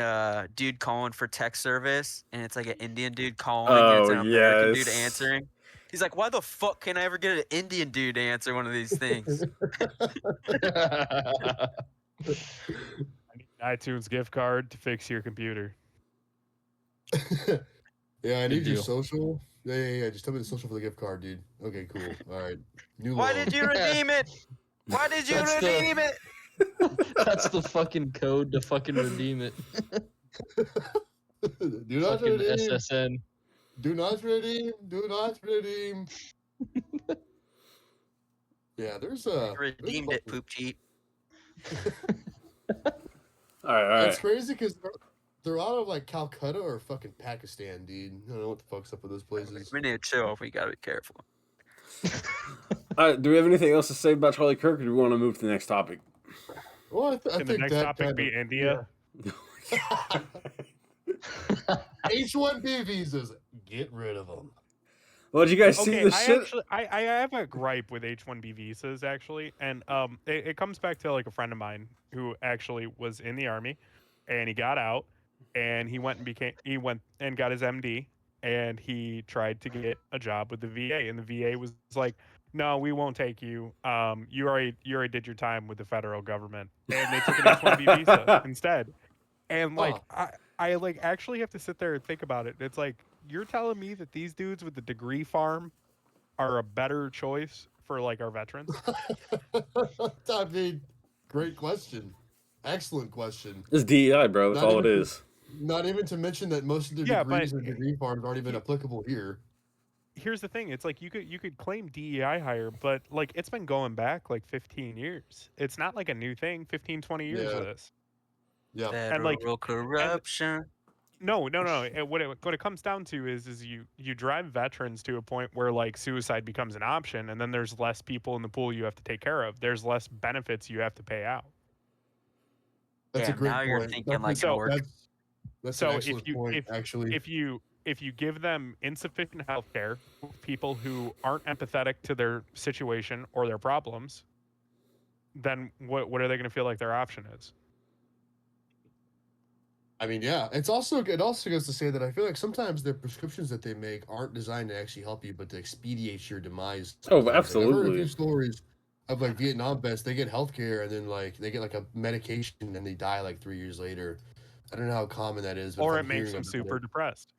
dude calling for tech service, and it's like an Indian dude calling, and it's an American dude yes. answering. He's like, why the fuck can I ever get an Indian dude to answer one of these things? I need an iTunes gift card to fix your computer. Yeah, I need your deal. social. Yeah. Just tell me the social for the gift card, dude. Okay, cool. All right. New Why loan. did you redeem it? Why did you That's the- redeem it? That's the fucking code to fucking redeem it. Do not Fucking redeem. SSN. Do not redeem. Do not redeem. Yeah, there's Redeemed it, poop cheat. All right. It's crazy because they're out of like Calcutta or fucking Pakistan, dude. I don't know what the fuck's up with those places. We need to chill. We gotta be careful. All right. Do we have anything else to say about Charlie Kirk, or do we want to move to the next topic? Well, I Can the think next that topic kind be of- India? H1B visas, get rid of them. Well, did you guys see Okay, the shit? I have a gripe with H-1B visas actually, and it comes back to like a friend of mine who actually was in the army, and he got out, and he went and got his MD, and he tried to get a job with the VA, and the VA was like, no, we won't take you. You already did your time with the federal government, and they took an H-1B visa instead. And like I like actually have to sit there and think about it. It's like you're telling me that these dudes with the degree farm are a better choice for like our veterans? I mean, great question. Excellent question. It's DEI, bro. That's Not all it even- is. Not even to mention that most of the Yeah, degrees but- and degree farms aren't even applicable here. Here's the thing, it's like you could claim DEI hire, but like it's been going back like 15 years. It's not like a new thing, 15, 20 years Yeah. of this. Yeah. And, like- Federal corruption. No. What it comes down to is you drive veterans to a point where like suicide becomes an option, and then there's less people in the pool you have to take care of. There's less benefits you have to pay out. That's Yeah, a great now you're point. thinking like Newark. That's So an if excellent you- point, actually. If you give them insufficient health care, people who aren't empathetic to their situation or their problems, then what are they going to feel like their option is? I mean, yeah. It also goes to say that I feel like sometimes the prescriptions that they make aren't designed to actually help you, but to expedite your demise. Oh, sometimes. Like, I've heard a absolutely. few stories of like Vietnam vets. They get healthcare and then like they get like a medication and they die like 3 years later. I don't know how common that is. But Or if it I'm makes hearing them about super it- depressed.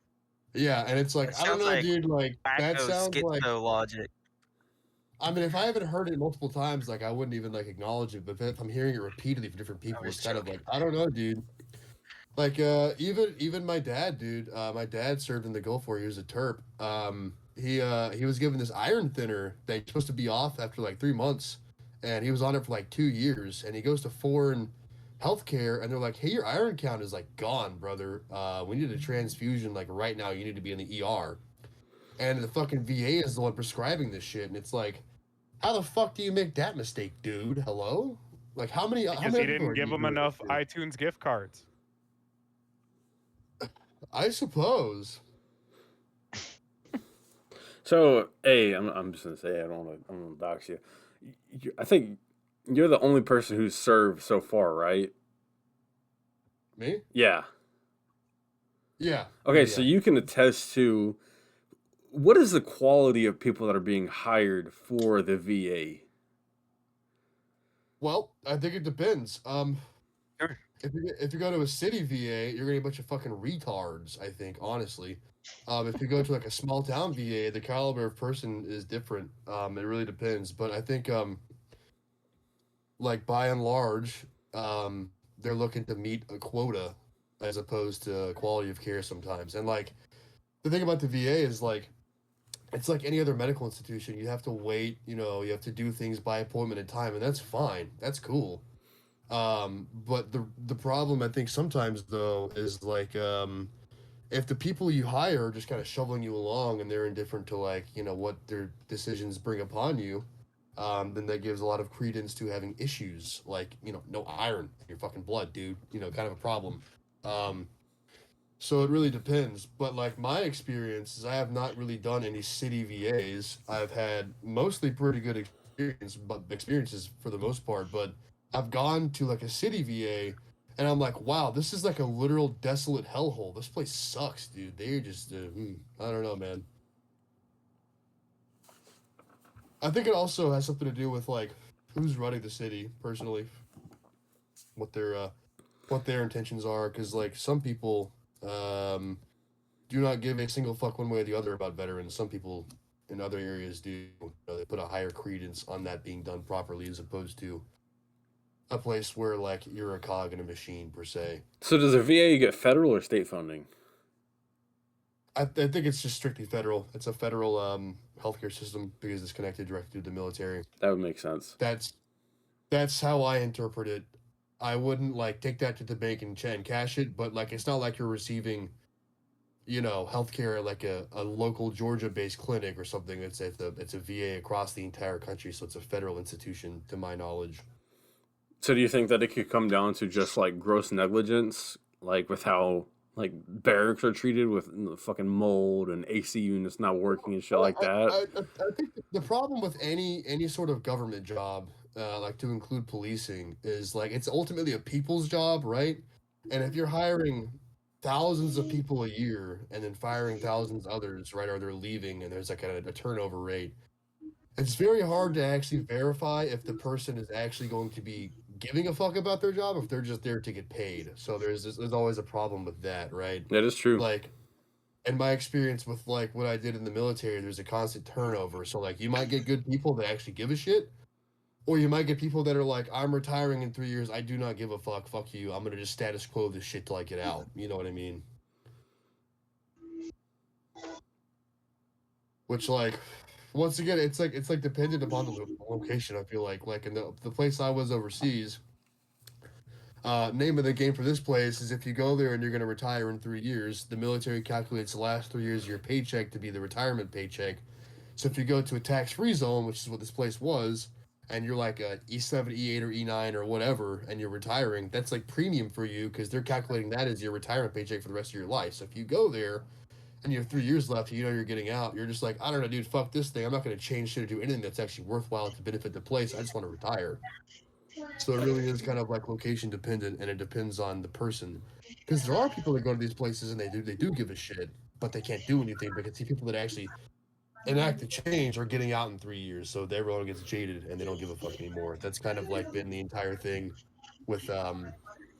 Yeah, and it's like That I don't sounds know, like dude. Like that Wacko sounds like. schizo logic. I mean, if I haven't heard it multiple times, like I wouldn't even like acknowledge it. But if I'm hearing it repeatedly from different people, was it's kind of joking. like I don't know, dude. Like even my dad, dude. My dad served in the Gulf War. He was a terp. He was given this iron thinner that he's supposed to be off after like 3 months, and he was on it for like 2 years. And he goes to foreign healthcare, and they're like, "Hey, your iron count is like gone, brother. We need a transfusion like right now. You need to be in the ER." And the fucking VA is the one prescribing this shit, and it's like, how the fuck do you make that mistake, dude? Hello? Like how many? Because he didn't give them enough iTunes gift cards. I suppose. So, hey, I'm just gonna say I'm gonna dox you. I think you're the only person who's served so far, right? Me? Yeah. Yeah. Okay, Yeah. so you can attest to what is the quality of people that are being hired for the VA? Well, I think it depends. Sure. If you go to a city VA, you're gonna get a bunch of fucking retards. I think, honestly. If you go to like a small town VA, the caliber of person is different. It really depends, but I think like by and large, they're looking to meet a quota as opposed to quality of care sometimes. And like the thing about the VA is like it's like any other medical institution. You have to wait, you have to do things by appointment and time, and that's fine. That's cool. But the problem I think sometimes though is like if the people you hire are just kind of shoveling you along and they're indifferent to like what their decisions bring upon you, then that gives a lot of credence to having issues like no iron in your fucking blood, dude. Kind of a problem. So it really depends. But like my experience is I have not really done any city VAs. I've had mostly pretty good experiences for the most part. But I've gone to like a city VA, and I'm like, wow, this is like a literal desolate hellhole. This place sucks, dude. They're just, I don't know, man. I think it also has something to do with like who's running the city, personally, what their intentions are, because like some people do not give a single fuck one way or the other about veterans. Some people in other areas do. They put a higher credence on that being done properly as opposed to a place where like you're a cog in a machine per se. So does the VA get federal or state funding? I think it's just strictly federal. It's a federal healthcare system because it's connected directly to the military. That would make sense. That's how I interpret it. I wouldn't like take that to the bank and cash it, but like it's not like you're receiving, healthcare at like a local Georgia-based clinic or something. It's a VA across the entire country, so it's a federal institution to my knowledge. So do you think that it could come down to just like gross negligence, like with how like barracks are treated with fucking mold and AC units not working and shit like that? I think the problem with any sort of government job, like to include policing, is like it's ultimately a people's job, right? And if you're hiring thousands of people a year and then firing thousands others, right, or they're leaving and there's like a turnover rate, it's very hard to actually verify if the person is actually going to be giving a fuck about their job, if they're just there to get paid. So there's always a problem with that, right? That is true. Like, in my experience with like what I did in the military, there's a constant turnover. So like you might get good people that actually give a shit, or you might get people that are like, I'm retiring in 3 years, I do not give a fuck, fuck you, I'm gonna just status quo this shit till I get out. You know what I mean? Which like once again, it's like dependent upon the location. I feel like in the place I was overseas, name of the game for this place is if you go there and you're going to retire in 3 years, the military calculates the last 3 years of your paycheck to be the retirement paycheck. So if you go to a tax-free zone, which is what this place was, and you're like a E7, E8, or E9 or whatever, and you're retiring, that's like premium for you because they're calculating that as your retirement paycheck for the rest of your life. So if you go there and you have 3 years left, you're getting out, you're just like, I don't know, dude, fuck this thing. I'm not going to change shit or do anything that's actually worthwhile to benefit the place. I just want to retire. So it really is kind of like location dependent, and it depends on the person. Because there are people that go to these places and they do give a shit, but they can't do anything. But I can see people that actually enact the change are getting out in 3 years, so everyone gets jaded and they don't give a fuck anymore. That's kind of like been the entire thing with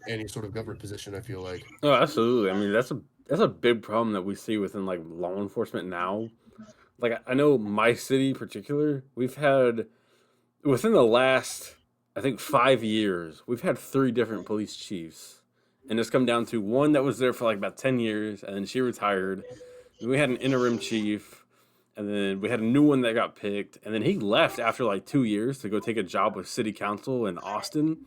any sort of government position, I feel like. Oh, absolutely. I mean, that's a big problem that we see within like law enforcement now. Like I know my city in particular, we've had within the last I think 5 years, we've had 3 different police chiefs, and it's come down to one that was there for like about 10 years, and then she retired. Then we had an interim chief, and then we had a new one that got picked, and then he left after like 2 years to go take a job with city council in Austin,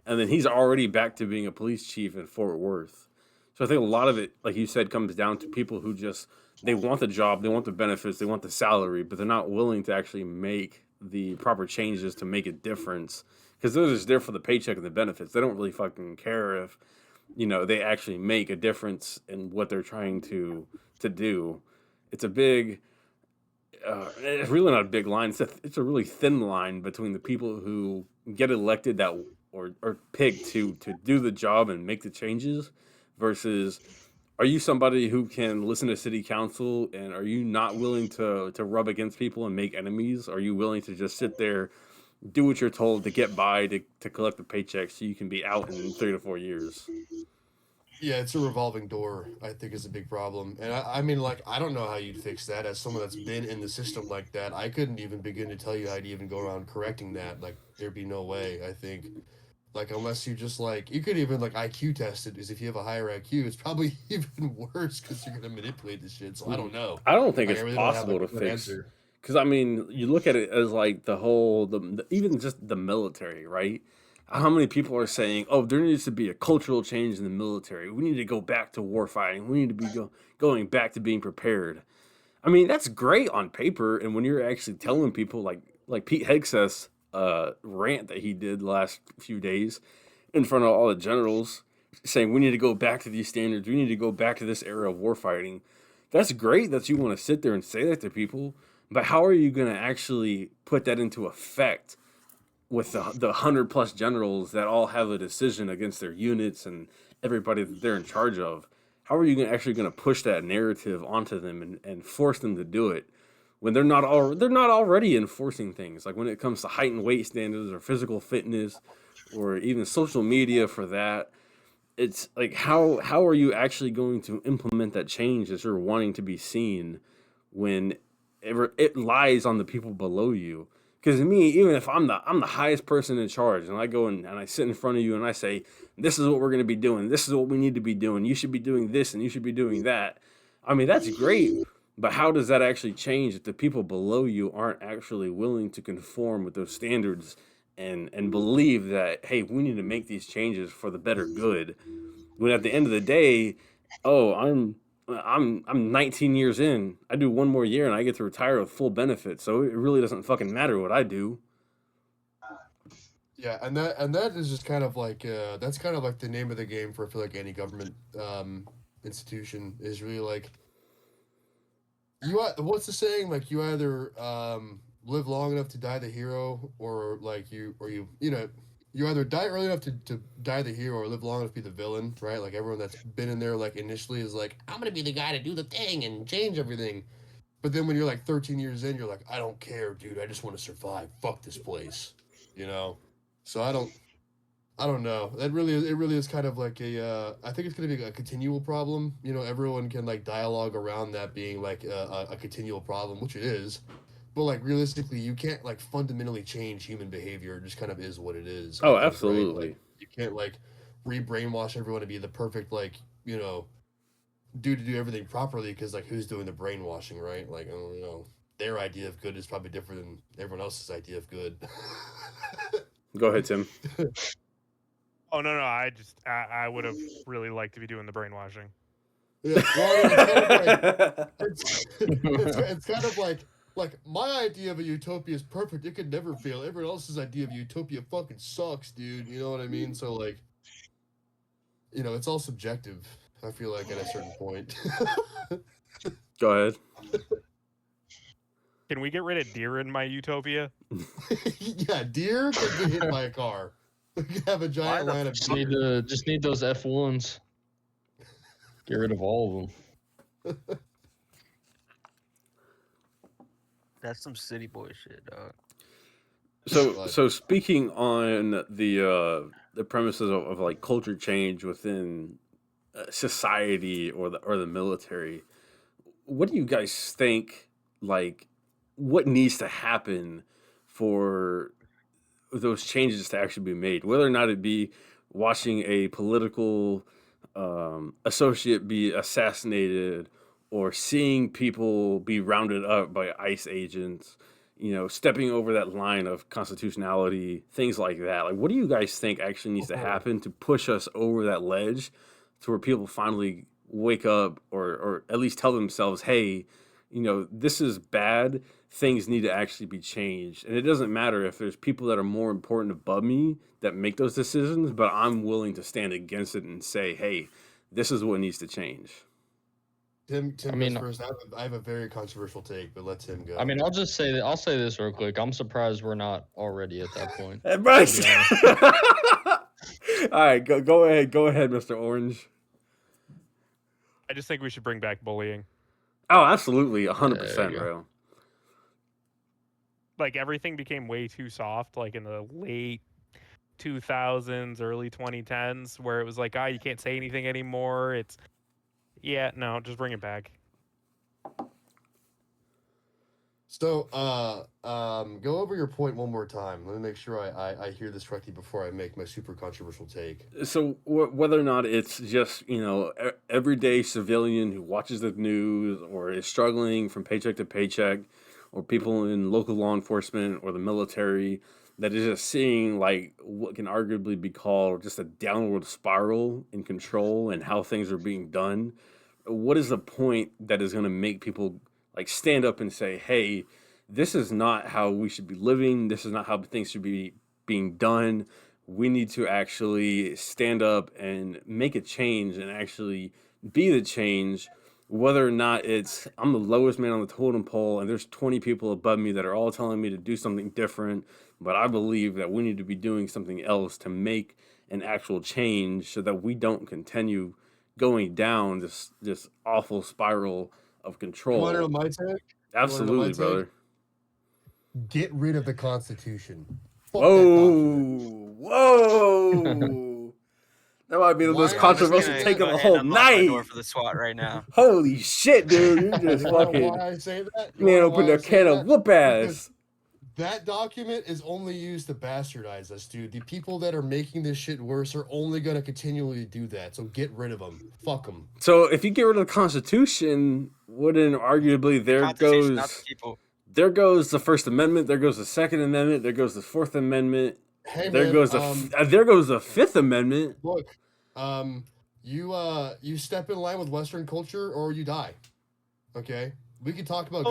and then he's already back to being a police chief in Fort Worth. So I think a lot of it, like you said, comes down to people who just, they want the job, they want the benefits, they want the salary, but they're not willing to actually make the proper changes to make a difference, because they're just there for the paycheck and the benefits. They don't really fucking care if, you know, they actually make a difference in what they're trying to do. It's a big, it's really not a big line. It's a really thin line between the people who get elected that or picked to do the job and make the changes versus, are you somebody who can listen to city council, and are you not willing to rub against people and make enemies? Are you willing to just sit there, do what you're told to get by, to collect the paycheck so you can be out in 3 to 4 years? Yeah, it's a revolving door, I think, is a big problem. And I mean, like, I don't know how you'd fix that. As someone that's been in the system like that, I couldn't even begin to tell you how to even go around correcting that. Like, there'd be no way, I think. Like, unless you just, like, you could even, like, IQ test it, because if you have a higher IQ, it's probably even worse because you're going to manipulate this shit. So I don't know. I don't think Like, it's I really don't have, possible like, to a good fix. answer. Because, I mean, you look at it as like the whole, even just the military, right? How many people are saying, oh, there needs to be a cultural change in the military. We need to go back to war fighting. We need to be going back to being prepared. I mean, that's great on paper. And when you're actually telling people, like Pete Hegseth's rant that he did the last few days in front of all the generals, saying we need to go back to these standards. We need to go back to this era of war fighting. That's great that you want to sit there and say that to people. But how are you going to actually put that into effect with the 100+ generals that all have a decision against their units and everybody that they're in charge of? How are you actually going to push that narrative onto them and force them to do it when they're not already enforcing things? Like when it comes to height and weight standards or physical fitness or even social media for that, it's like how are you actually going to implement that change as you're wanting to be seen when it lies on the people below you? Because to me, even if I'm the highest person in charge, and I go and I sit in front of you and I say, this is what we're going to be doing, this is what we need to be doing, you should be doing this and you should be doing that. I mean, that's great, but how does that actually change if the people below you aren't actually willing to conform with those standards and believe that, hey, we need to make these changes for the better good? When at the end of the day, oh, I'm 19 years in. I do one more year and I get to retire with full benefits. So it really doesn't fucking matter what I do. Yeah, and that is just kind of like that's kind of like the name of the game for, I feel like, any government institution is really like, what's the saying? Like, you either live long enough to die the hero, or like you either die early enough to die the hero or live long enough to be the villain, right? Like, everyone that's been in there, like, initially is like, I'm gonna be the guy to do the thing and change everything. But then when you're like 13 years in, you're like, I don't care, dude. I just want to survive. Fuck this place, you know? So I don't know. It really is kind of like I think it's going to be a continual problem. You know, everyone can, like, dialogue around that being like a continual problem, which it is. But, like, realistically, you can't, like, fundamentally change human behavior. It just kind of is what it is. Oh, I think, right? absolutely. Like, you can't, like, re-brainwash everyone to be the perfect, like, you know, dude to do everything properly, because, like, who's doing the brainwashing, right? Like, I don't know. Their idea of good is probably different than everyone else's idea of good. Go ahead, Tim. Oh no, I would have really liked to be doing the brainwashing. Yeah, well, it's kind of like my idea of a utopia is perfect. It could never fail. Everyone else's idea of utopia fucking sucks, dude. You know what I mean? So, like, you know, it's all subjective, I feel like, at a certain point. Go ahead. Can we get rid of deer in my utopia? Yeah, deer can get hit by a car. We can have a giant line of deer. Just need those F1s. Get rid of all of them. That's some city boy shit, dog. So speaking on the premises of like culture change within society or the military, what do you guys think, like, what needs to happen for those changes to actually be made? Whether or not it be watching a political associate be assassinated, or seeing people be rounded up by ICE agents, stepping over that line of constitutionality, things like that. Like, what do you guys think actually needs to happen to push us over that ledge to where people finally wake up, or at least tell themselves, hey, this is bad. Things need to actually be changed. And it doesn't matter if there's people that are more important above me that make those decisions, but I'm willing to stand against it and say, hey, this is what needs to change. Tim goes first. I have a very controversial take, but let Tim go. I mean, I'll say this real quick. I'm surprised we're not already at that point. Bryce. All right, go ahead, Mr. Orange. I just think we should bring back bullying. Oh, absolutely, 100%, bro. Like, everything became way too soft, like in the late 2000s, early 2010s, where it was like, you can't say anything anymore. Just bring it back. So, go over your point one more time. Let me make sure I hear this correctly before I make my super controversial take. So, whether or not it's just, everyday civilian who watches the news or is struggling from paycheck to paycheck, or people in local law enforcement or the military that is just seeing, like, what can arguably be called just a downward spiral in control and how things are being done, what is the point that is going to make people, like, stand up and say, hey, this is not how we should be living. This is not how things should be being done. We need to actually stand up and make a change and actually be the change, whether or not it's I'm the lowest man on the totem pole and there's 20 people above me that are all telling me to do something different, but I believe that we need to be doing something else to make an actual change so that we don't continue going down this awful spiral of control. You want to know my take? Absolutely, brother. Get rid of the Constitution. Whoa. That might be the most controversial take of the whole night. For the SWAT right now. Holy shit, dude! You just fucking why I say that? man opened a can of whoop ass. That document is only used to bastardize us, dude. The people that are making this shit worse are only going to continually do that. So get rid of them. Fuck them. So if you get rid of the Constitution, wouldn't arguably there goes the First Amendment, there goes the Second Amendment, there goes the Fourth Amendment. Hey, there man, goes the Fifth Amendment. Look, you step in line with Western culture or you die. Okay, we can talk about.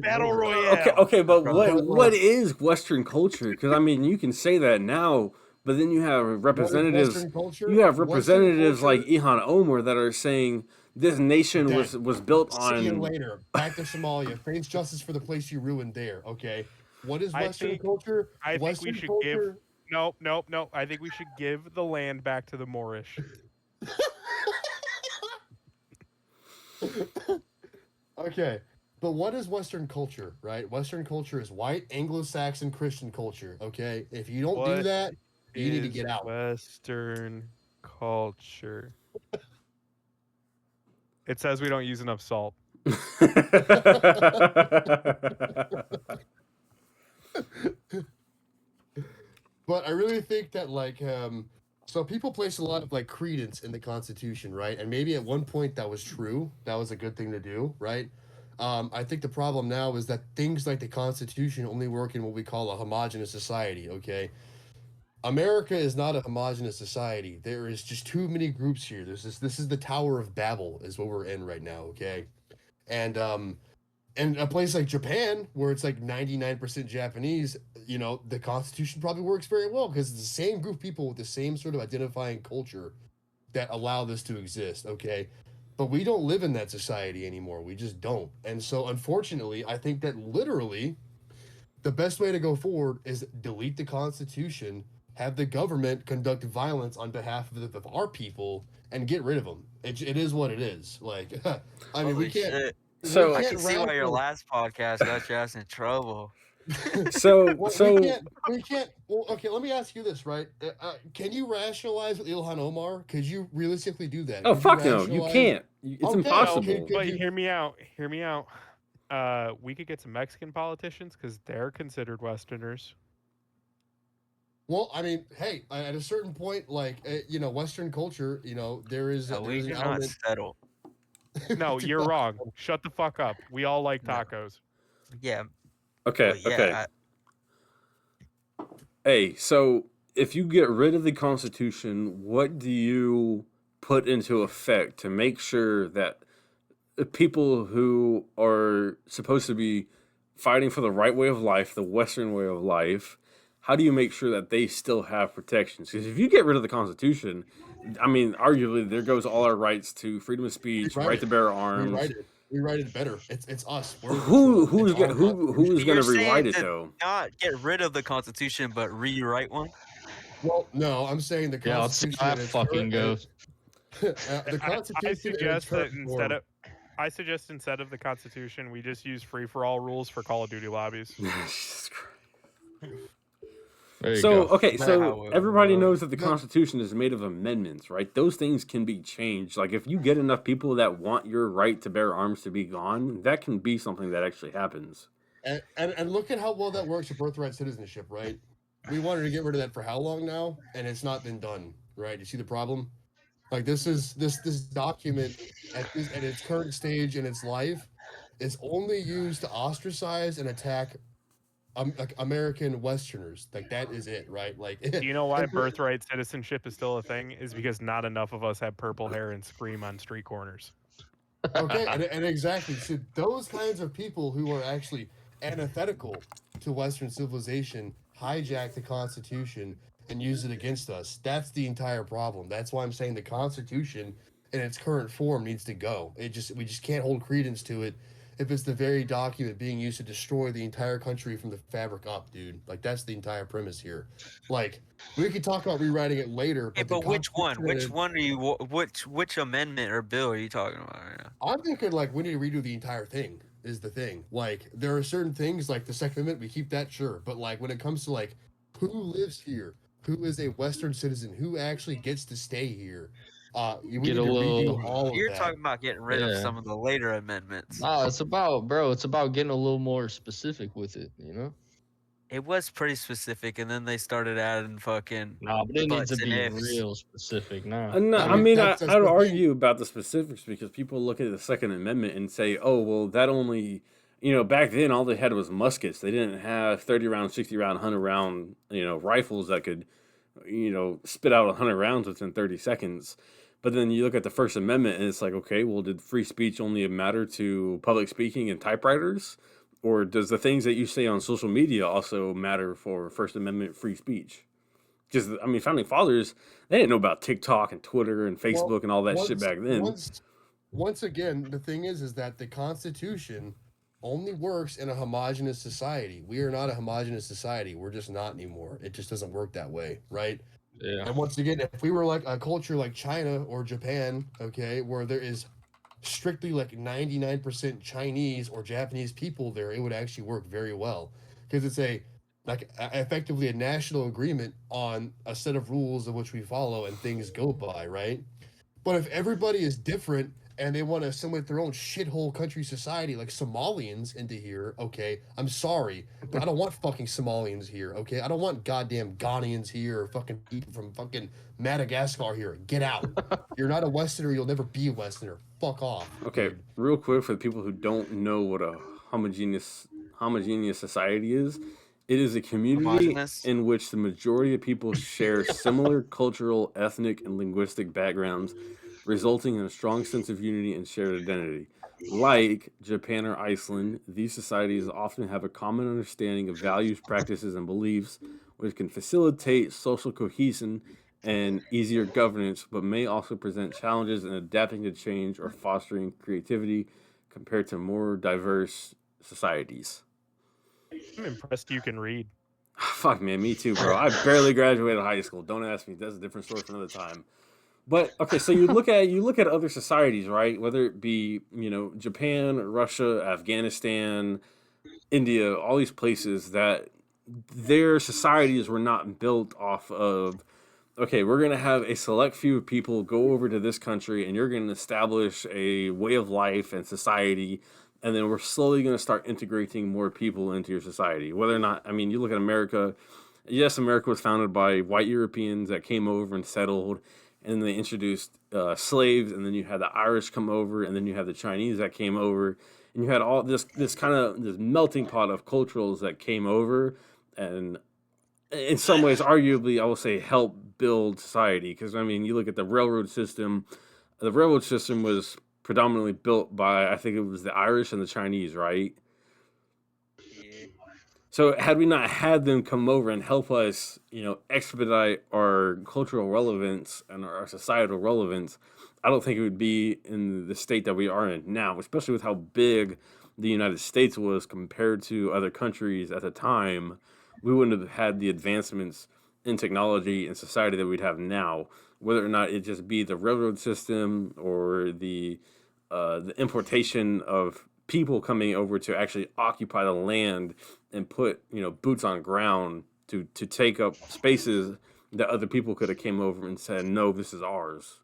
Battle Royale. Okay, but what is Western culture? Because I mean, you can say that now, but then you have representatives. You have representatives like Ilhan Omar that are saying this nation was built on. See you later. Back to Somalia. Face justice for the place you ruined there. Okay, what is Western culture? I think we should give. No. I think we should give the land back to the Moorish. Okay, but what is Western culture, right? Western culture is white, Anglo-Saxon, Christian culture, okay? If you don't do that, you need to get out. Western culture. It says we don't use enough salt. But I really think that, like, so people place a lot of, like, credence in the Constitution, right? And maybe at one point that was true. That was a good thing to do, right? I think the problem now is that things like the Constitution only work in what we call a homogenous society, okay? America is not a homogenous society. There is just too many groups here. This is the Tower of Babel is what we're in right now, okay? And a place like Japan, where it's like 99% Japanese, the Constitution probably works very well because it's the same group of people with the same sort of identifying culture that allow this to exist, okay? But we don't live in that society anymore. We just don't. And so, unfortunately, I think that literally the best way to go forward is delete the Constitution, have the government conduct violence on behalf of our people, and get rid of them. It is what it is. Like, I mean, we can't... Shit. So I can see why your last podcast got your ass in trouble. We can't. Well, okay, let me ask you this, right? Can you rationalize with Ilhan Omar? Could you realistically do that? Oh, fuck no, you can't. It's impossible. But hear me out. We could get some Mexican politicians because they're considered Westerners. Well, I mean, hey, at a certain point, like Western culture, there is At there is least an you're not element. settled. No, you're wrong. Shut the fuck up. We all like No. tacos. Yeah. Okay, But yeah, okay. Hey, so if you get rid of the Constitution, what do you put into effect to make sure that the people who are supposed to be fighting for the right way of life, the Western way of life, how do you make sure that they still have protections? Because if you get rid of the Constitution, I mean, arguably there goes all our rights to freedom of speech, Rewrite right it. to bear arms. Rewrite it better. It's us. We're in Who control. who's It's our who is Constitution. going you're to rewrite saying it to though? not get rid of the Constitution, but rewrite one. Well, no, I'm saying the Yeah, let's see Constitution how in that its fucking goes. the I Constitution in its suggest that current form. I suggest instead of the Constitution, we just use free for all rules for Call of Duty lobbies. Jesus Christ. There you So go. okay, That's so how it everybody works. knows that the No. Constitution is made of amendments, right? Those things can be changed. Like if you get enough people that want your right to bear arms to be gone, that can be something that actually happens. And look at how well that works with birthright citizenship, right? We wanted to get rid of that for how long now, and it's not been done, right? You see the problem? Like this document at its current stage in its life is only used to ostracize and attack like American Westerners. Like that is it, right? Like Do you know why birthright citizenship is still a thing? Is because not enough of us have purple hair and scream on street corners. Okay, and exactly. So those kinds of people who are actually antithetical to Western civilization hijack the Constitution and use it against us. That's the entire problem. That's why I'm saying the Constitution in its current form needs to go. We just can't hold credence to it if it's the very document being used to destroy the entire country from the fabric up, dude. Like that's the entire premise here. Like we could talk about rewriting it later, Hey, but but which one? Constitution Which one are you? Which amendment or bill are you talking about right now? I'm thinking like we need to redo the entire thing is the thing. Like there are certain things like the Second Amendment, we keep that sure. But like when it comes to like who lives here, who is a Western citizen, who actually gets to stay here, we need Get to a redo little- all of You're that. talking about getting rid of Yeah. some of the later amendments. Nah, it's about getting a little more specific with it, you know? It was pretty specific, and then they started adding fucking. Nah, but it needs Buts to and be ifs. real specific now. No, I I mean, mean, that's I would the thing. argue about the specifics because people look at the Second Amendment and say, oh, well, that only, back then all they had was muskets. They didn't have 30 round, 60 round, 100 round, rifles that could, spit out 100 rounds within 30 seconds. But then you look at the First Amendment and it's like, okay, well, did free speech only matter to public speaking and typewriters? Or does the things that you say on social media also matter for First Amendment free speech? Because, I mean, Founding Fathers, they didn't know about TikTok and Twitter and Facebook Well, and all that shit back then. Once again, the thing is that the Constitution only works in a homogenous society. We are not a homogenous society. We're just not anymore. It just doesn't work that way, right? Yeah. And once again, if we were like a culture like China or Japan, okay, where there is strictly like 99% Chinese or Japanese people there, it would actually work very well because it's effectively a national agreement on a set of rules of which we follow and things go by, right? But if everybody is different and they want to assimilate their own shithole country society like Somalians into here, okay, I'm sorry, but I don't want fucking Somalians here, okay? I don't want goddamn Ghanaians here or fucking people from fucking Madagascar here. Get out. You're not a Westerner, you'll never be a Westerner. Fuck off. Okay, dude. real quick for the people who don't know what a homogeneous society is, it is a community Homogeneous? in which the majority of people share similar cultural, ethnic, and linguistic backgrounds, resulting in a strong sense of unity and shared identity. Like Japan or Iceland, these societies often have a common understanding of values, practices, and beliefs, which can facilitate social cohesion and easier governance, but may also present challenges in adapting to change or fostering creativity compared to more diverse societies. I'm impressed you can read. Fuck, man, me too, bro. I barely graduated high school. Don't ask me. That's a different story for another time. But okay, so you look at other societies, right? Whether it be Japan, Russia, Afghanistan, India, all these places that their societies were not built off of. Okay, we're gonna have a select few people go over to this country, and you're gonna establish a way of life and society, and then we're slowly gonna start integrating more people into your society. Whether or not, I mean, you look at America. Yes, America was founded by white Europeans that came over and settled, and they introduced slaves, and then you had the Irish come over, and then you had the Chinese that came over, and you had all this kind of this melting pot of cultures that came over, and in some ways, arguably, I will say help build society. Because I mean, you look at the railroad system. The railroad system was predominantly built by, I think it was the Irish and the Chinese, right? So had we not had them come over and help us, expedite our cultural relevance and our societal relevance, I don't think it would be in the state that we are in now, especially with how big the United States was compared to other countries at the time. We wouldn't have had the advancements in technology and society that we'd have now, whether or not it just be the railroad system or the importation of people coming over to actually occupy the land and put boots on ground to take up spaces that other people could have came over and said, no, this is ours.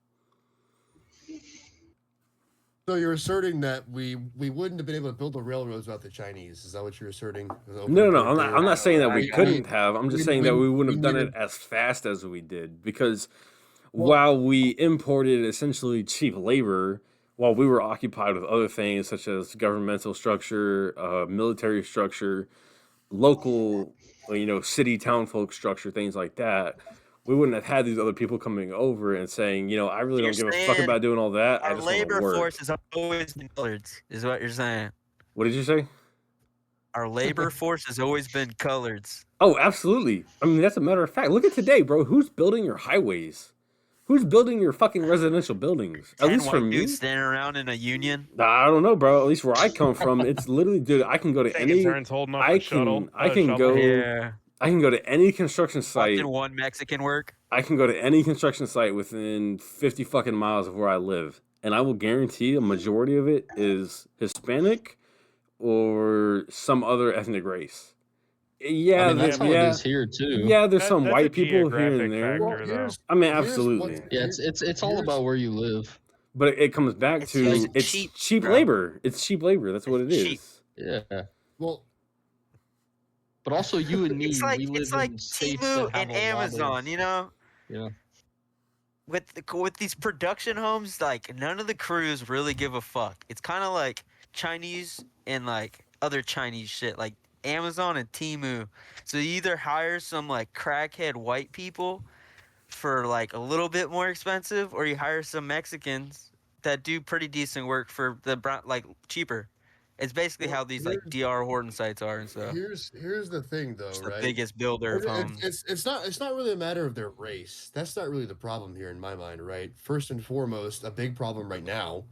So you're asserting that we wouldn't have been able to build the railroads without the Chinese? Is that what you're asserting? No. I'm not saying that we couldn't have. I'm just saying that we wouldn't have done needed- it as fast as we did, because while we imported essentially cheap labor, while we were occupied with other things such as governmental structure, military structure, local, city town folk structure, things like that, we wouldn't have had these other people coming over and saying, I really don't give a fuck about doing all that. I Our just want to labor work. force has always been coloreds, is what you're saying. What did you say? Our labor force has always been coloreds. Oh, absolutely. I mean, that's a matter of fact. Look at today, bro. Who's building your highways? Who's building your fucking residential buildings? At 10 least for white me. dudes standing around in a union. I don't know, bro. At least where I come from, it's literally, dude. I can go to Taking any. turns holding up I a shuttle. can shovel. go. Yeah. I can go to any construction site. Watching one Mexican work. I can go to any construction site within 50 fucking miles of where I live, and I will guarantee a majority of it is Hispanic or some other ethnic race. Yeah, I mean, that's how it is here too. Yeah, there's some That's a white people here geographic and there. factor, though. I mean, here's absolutely. what's- Yeah, it's all about where you live. But it comes back It's to just it's cheap, cheap bro. labor. It's cheap labor. That's what it It's cheap. is. Yeah, Well, but also you and me, It's like we live it's like in states Temu that have and a lot Amazon, of, you know? Yeah. With these production homes, like none of the crews really give a fuck. It's kind of like Chinese and like other Chinese shit, like Amazon and Temu. So you either hire some like crackhead white people for like a little bit more expensive, or you hire some Mexicans that do pretty decent work for the like cheaper. It's basically Well, how these like here's- DR Horton sites are and stuff. here's the thing, though, It's the right? biggest builder of homes. It's not really a matter of their race. That's not really the problem here in my mind, right? First and foremost, a big problem right now,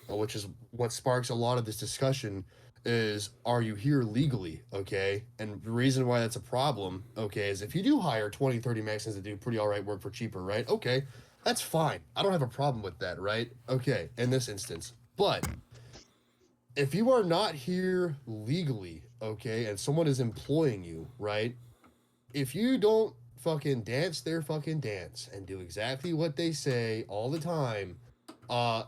which is what sparks a lot of this discussion, is are you here legally, okay? And the reason why that's a problem, okay, is if you do hire 20, 30 Mexicans that do pretty all right work for cheaper, right? Okay, that's fine. I don't have a problem with that, right? Okay, in this instance. But if you are not here legally, okay, and someone is employing you, right? If you don't fucking dance their fucking dance and do exactly what they say all the time,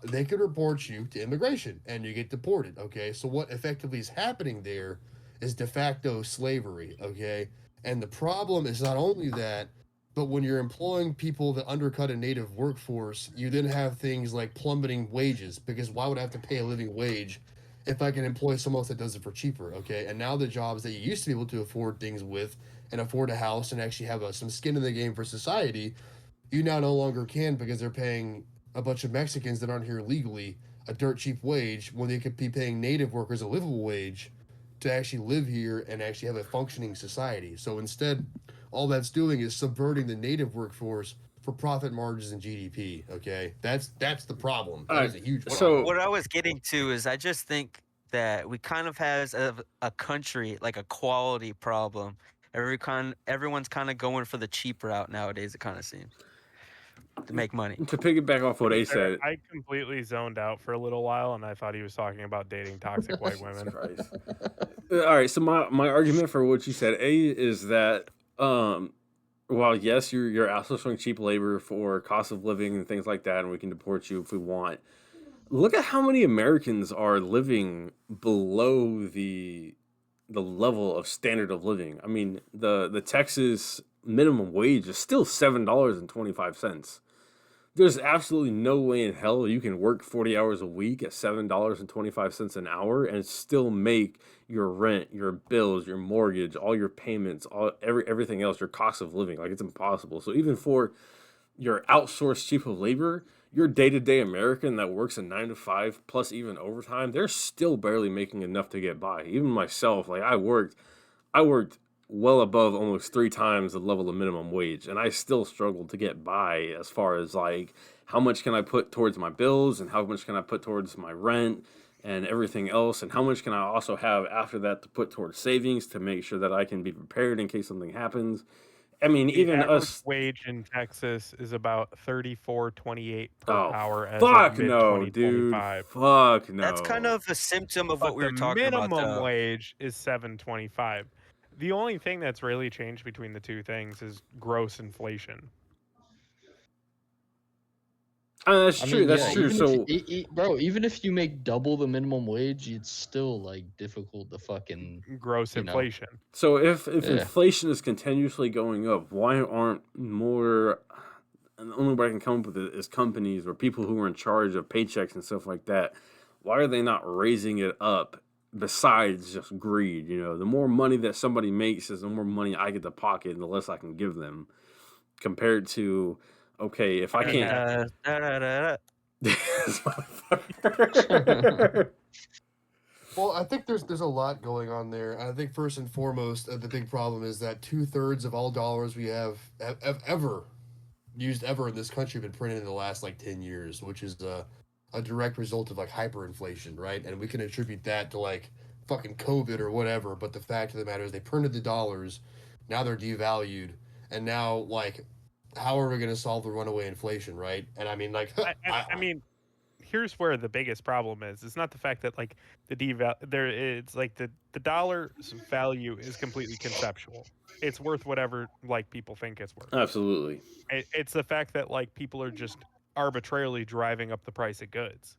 they could report you to immigration and you get deported, okay? So what effectively is happening there is de facto slavery, okay? And the problem is not only that, but when you're employing people that undercut a native workforce, you then have things like plummeting wages, because why would I have to pay a living wage if I can employ someone else that does it for cheaper, okay? And now the jobs that you used to be able to afford things with and afford a house and actually have some skin in the game for society, you now no longer can, because they're paying a bunch of Mexicans that aren't here legally a dirt cheap wage when they could be paying native workers a livable wage to actually live here and actually have a functioning society. So instead, all that's doing is subverting the native workforce for profit margins and GDP, okay? That's the problem. That is a huge problem. So What I was getting to is I just think that we kind of has a country like a quality problem. Everyone's kind of going for the cheap route nowadays. It kind of seems to make money. to piggyback off what A said, I completely zoned out for a little while, and I thought he was talking about dating toxic white women. Christ. All right, so my argument for what you said, A, is that while yes, you're outsourcing cheap labor for cost of living and things like that, and we can deport you if we want. Look at how many Americans are living below the the level of standard of living. I mean, the Texas minimum wage is still $7.25. There's absolutely no way in hell you can work 40 hours a week at $7.25 an hour and still make your rent, your bills, your mortgage, all your payments, everything else, your cost of living. Like, it's impossible. So even for your outsourced chief of labor, your day-to-day American that works a 9 to 5 plus even overtime, they're still barely making enough to get by. Even myself, like I worked well above almost 3 times the level of minimum wage, and I still struggled to get by as far as like how much can I put towards my bills and how much can I put towards my rent and everything else, and how much can I also have after that to put towards savings to make sure that I can be prepared in case something happens. I mean, The even average us. wage in Texas is about 34.28 per Oh, hour as of fuck mid no, dude. 2025. Fuck That's kind no. of a symptom of But what we the were talking about, minimum though. wage is 7.25. The only thing that's really changed between the two things is gross inflation. That's I true. mean, That's yeah, true. even if So, bro, even if you make double the minimum wage, it's still like difficult to fucking, Gross you know. inflation. so if Yeah. inflation is continuously going up, why aren't more? And the only way I can come up with it is companies or people who are in charge of paychecks and stuff like that. Why are they not raising it up? Besides just greed, the more money that somebody makes is the more money I get to pocket, and the less I can give them. Compared to, okay, if I can't. This motherfucker. Well, I think there's a lot going on there. I think first and foremost, the big problem is that 2/3 of all dollars we have ever used ever in this country have been printed in the last like 10 years, which is a direct result of like hyperinflation, right? And we can attribute that to like fucking COVID or whatever. But the fact of the matter is they printed the dollars, now they're devalued, and now like how are we going to solve the runaway inflation, right? And I mean, like, I mean, here's where the biggest problem is. It's not the fact that like it's like the dollar's value is completely conceptual. It's worth whatever like people think it's worth. Absolutely. It's the fact that like people are just arbitrarily driving up the price of goods.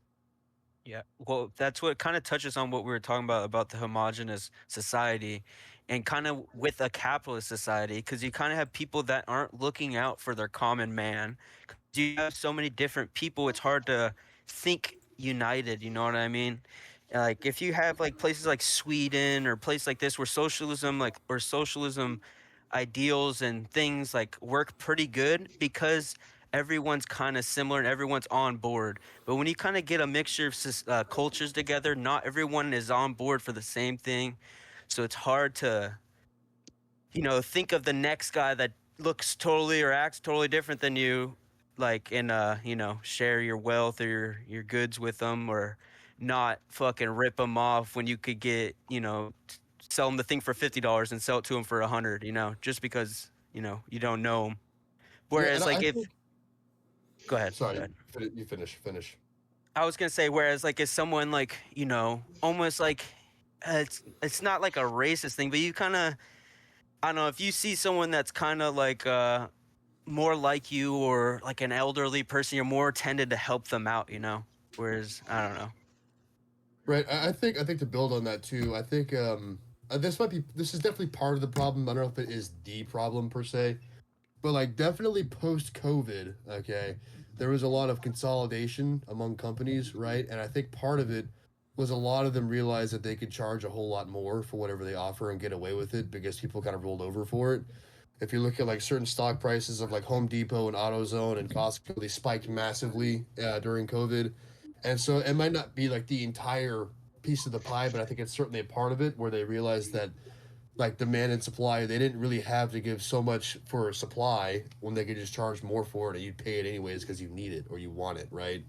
Yeah, well, that's what kind of touches on what we were talking about the homogenous society, and kind of with a capitalist society, because you kind of have people that aren't looking out for their common man. 'Cause you have so many different people, it's hard to think united. You know what I mean? Like if you have like places like Sweden or places like this where socialism ideals and things like work pretty good because everyone's kind of similar and everyone's on board. But when you kind of get a mixture of cultures together, not everyone is on board for the same thing. So it's hard to, think of the next guy that looks totally or acts totally different than you, like, and, share your wealth or your goods with them, or not fucking rip them off when you could get, sell them the thing for $50 and sell it to them for 100, just because, you don't know them. yeah, and Whereas, I like, if, think, go ahead. Go sorry, ahead. you finish. I was gonna say, whereas like if someone like almost like it's not like a racist thing, but you kind of I don't know if you see someone that's kind of like more like you or like an elderly person, you're more tended to help them out, Whereas I don't know. Right. I think to build on that too, I think this is definitely part of the problem. I don't know if it is the problem per se, but like definitely post COVID, okay, there was a lot of consolidation among companies, right? And I think part of it was a lot of them realized that they could charge a whole lot more for whatever they offer and get away with it because people kind of rolled over for it. If you look at like certain stock prices of like Home Depot and AutoZone and Costco, they spiked massively during COVID. And so it might not be like the entire piece of the pie, but I think it's certainly a part of it where they realized that like demand and supply, they didn't really have to give so much for supply when they could just charge more for it and you'd pay it anyways because you need it or you want it, right?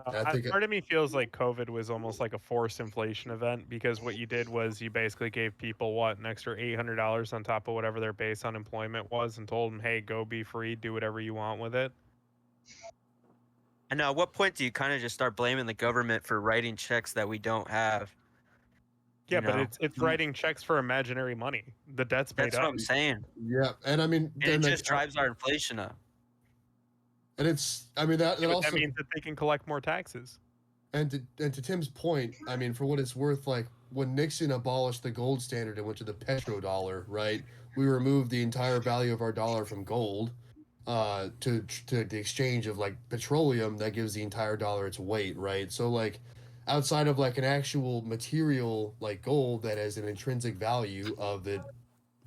And I think Part of me feels like COVID was almost like a forced inflation event because what you did was you basically gave people an extra $800 on top of whatever their base unemployment was and told them, hey, go be free, do whatever you want with it. And now, at what point do you kind of just start blaming the government for writing checks that we don't have? Yeah, but it's Mm, writing checks for imaginary money. The debt's paid That's what up. I'm saying, yeah, and I mean and it then like just drives our inflation up. and it's I mean that Yeah, but also that means that they can collect more taxes. and to Tim's point, I mean for what it's worth, like when Nixon abolished the gold standard and went to the petrodollar, right? We removed the entire value of our dollar from gold to the exchange of like petroleum that gives the entire dollar its weight, right? So like outside of like an actual material like gold that has an intrinsic value of it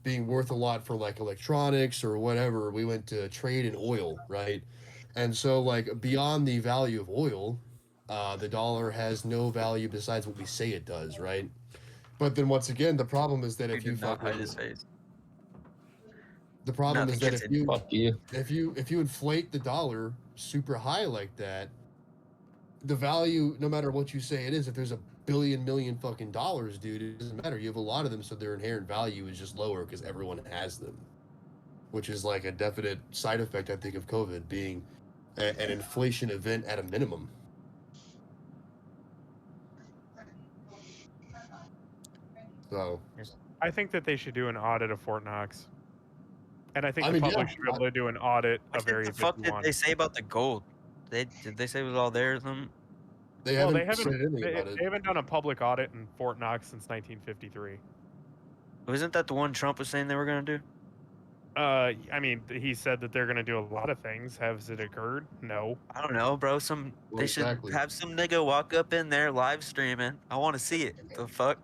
being worth a lot for like electronics or whatever, we went to trade in oil, right? And so like beyond the value of oil, the dollar has no value besides what we say it does, right? But then once again, the problem is that He if you did not hide fucking his face. the problem is Nothing that gets in. Fuck you. if you inflate the dollar super high like that, the value, no matter what you say it is, if there's a billion million fucking dollars, dude, it doesn't matter. You have a lot of them, so their inherent value is just lower because everyone has them, which is like a definite side effect, I think, of COVID being an inflation event at a minimum. So, I think that they should do an audit of Fort Knox. And I think I the mean, public yeah, should be able to do an audit What of Area the fuck did 51. they say about the gold? Did they say it was all there or something? they Well, haven't said anything they, about it. they haven't done a public audit in Fort Knox since 1953. Wasn't that the one Trump was saying they were gonna do? I mean, he said that they're going to do a lot of things. Has it occurred? No. I don't know, bro. Well, They should exactly. have some nigga walk up in there live streaming. I want to see it. The fuck?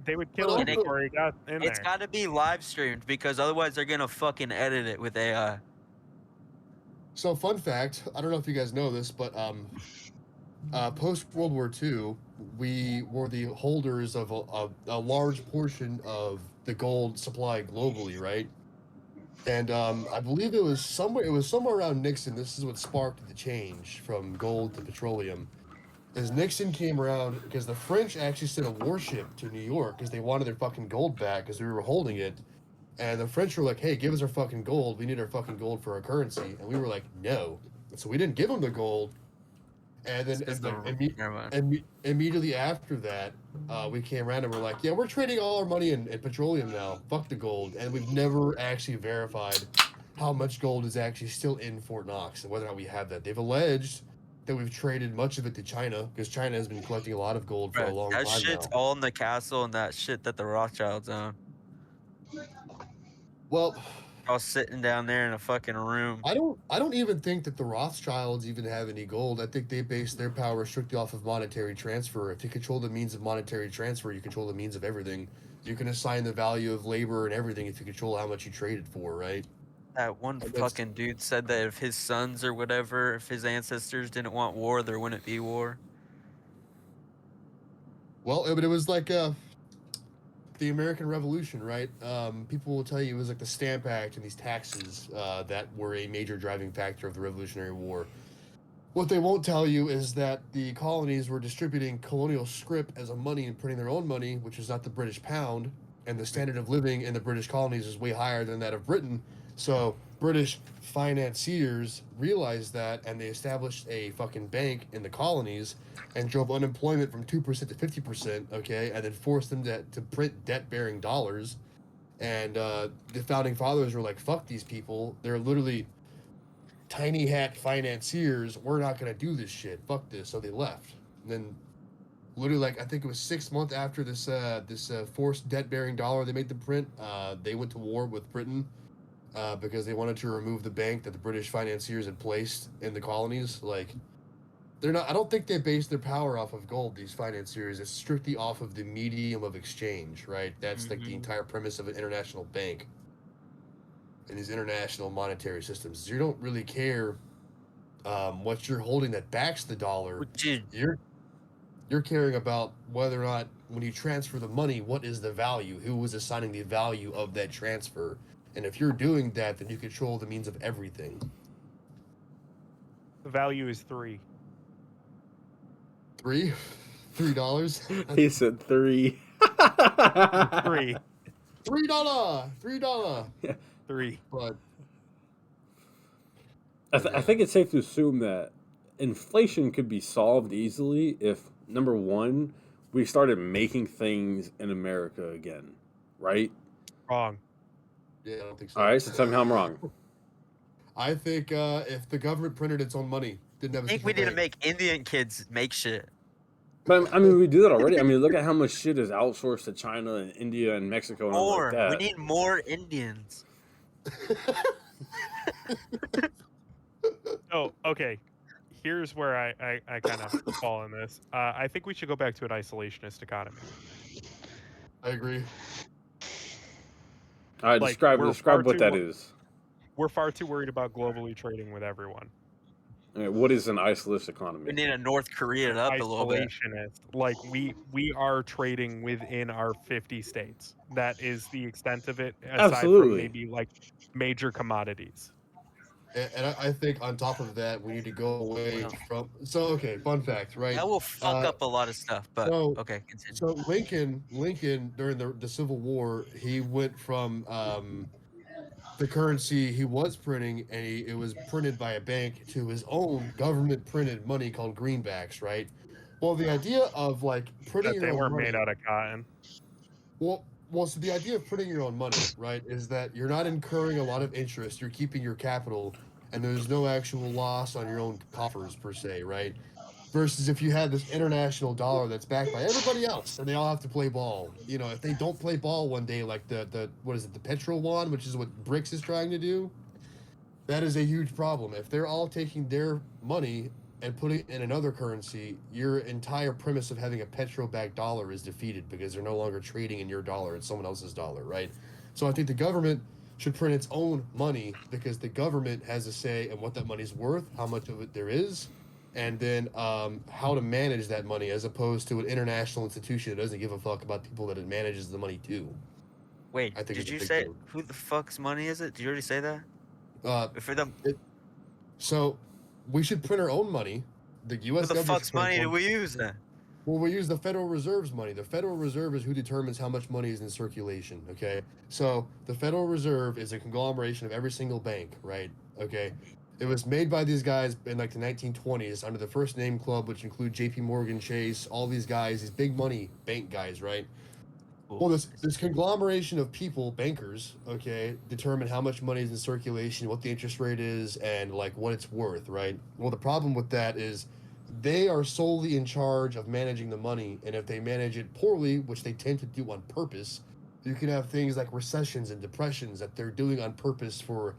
They would But kill him also- before he got in It's there. got to be live streamed because otherwise they're gonna fucking edit it with AI. So, fun fact, I don't know if you guys know this, but post World War II, we were the holders of a large portion of the gold supply globally, right? And I believe it was somewhere around Nixon. This is what sparked the change from gold to petroleum. As Nixon came around, because the French actually sent a warship to New York because they wanted their fucking gold back because we were holding it. And the French were like, hey, give us our fucking gold. We need our fucking gold for our currency. And we were like, no. And so we didn't give them the gold. And then Never mind. immediately after that, we came around and we're like, yeah, we're trading all our money in petroleum now. Fuck the gold. And we've never actually verified how much gold is actually still in Fort Knox and whether or not we have that. They've alleged that we've traded much of it to China because China has been collecting a lot of gold for a Bruh, long that time shit's now. all in the castle and that shit that the Rothschilds own. Well, All sitting down there in a fucking room. I don't even think that the Rothschilds even have any gold. I think they base their power strictly off of monetary transfer. If you control the means of monetary transfer, you control the means of everything. You can assign the value of labor and everything if you control how much you traded for, right? That one That's- fucking dude said that if his sons or whatever, if his ancestors didn't want war, there wouldn't be war. Well, but it was like the American Revolution, right? People will tell you it was like the Stamp Act and these taxes that were a major driving factor of the Revolutionary War. What they won't tell you is that the colonies were distributing colonial scrip as a money and printing their own money, which is not the British pound, and the standard of living in the British colonies is way higher than that of Britain. So British financiers realized that, and they established a fucking bank in the colonies and drove unemployment from 2% to 50%, okay, and then forced them to print debt-bearing dollars. And the founding fathers were like, fuck these people. They're literally tiny hat financiers. We're not going to do this shit. Fuck this. So they left. And then literally, like, I think it was 6 months after this forced debt-bearing dollar they made them print, they went to war with Britain because they wanted to remove the bank that the British financiers had placed in the colonies. Like, they're not. I don't think they base their power off of gold. These financiers, it's strictly off of the medium of exchange, right? That's like the entire premise of an international bank and these international monetary systems. You don't really care what you're holding that backs the dollar. Dude, You're caring about whether or not when you transfer the money, what is the value? Who was assigning the value of that transfer? And if you're doing that, then you control the means of everything. The value is 3. $3? $3? He said 3. 3. $3. 3. But I think it's safe to assume that inflation could be solved easily if, number one, we started making things in America again, right? Wrong. yeah, I don't think so. All right, so tell me how I'm wrong. I think if the government printed its own money, didn't have I a think we central need to bank, make Indian kids make shit. But I mean, we do that already. I mean, look at how much shit is outsourced to China and India and Mexico and all like More. that. We need more Indians. Oh, okay. Here's where I kind of fall in this. I think we should go back to an isolationist economy. I agree. All right, Like, we're describe what that is. We're far too worried about globally trading with everyone. I mean, what is an isolationist We economy? need a North Korea it up a little bit. Isolationist. Like, we are trading within our 50 states. That is the extent of it, aside from Absolutely. maybe like major commodities. And I think on top of that, we need to go away from. So okay, fun fact, right? That will fuck up a lot of stuff, but so- okay, continue. So Lincoln during the Civil War, he went from the currency he was printing, and it was printed by a bank, to his own government printed money called greenbacks, right? Well, the idea of like printing That your they own weren't money, made out of cotton. well, so the idea of printing your own money, right, is that you're not incurring a lot of interest, you're keeping your capital, and there's no actual loss on your own coffers per se, right? Versus if you had this international dollar that's backed by everybody else, and they all have to play ball. You know, if they don't play ball one day, like the what is it, the Petro Won, which is what BRICS is trying to do, that is a huge problem. If they're all taking their money and putting it in another currency, your entire premise of having a petro-backed dollar is defeated because they're no longer trading in your dollar, it's someone else's dollar, right? So I think the government should print its own money because the government has a say in what that money's worth, how much of it there is, and then how to manage that money, as opposed to an international institution that doesn't give a fuck about people that it manages the money to. Wait, I think did it's a you big say deal. who the fuck's money is it? Did you already say that? For them, So we should print our own money. The U.S. who the government fuck's should print money its do own- we use then? Well, we use the Federal Reserve's money. The Federal Reserve is who determines how much money is in circulation, okay? So the Federal Reserve is a conglomeration of every single bank, right? Okay? It was made by these guys in like the 1920s under the First Name Club, which include J.P. Morgan Chase, all these guys, these big money bank guys, right? Well, this conglomeration of people, bankers, okay, determine how much money is in circulation, what the interest rate is, and like what it's worth, right? Well, the problem with that is they are solely in charge of managing the money, and if they manage it poorly, which they tend to do on purpose, you can have things like recessions and depressions that they're doing on purpose for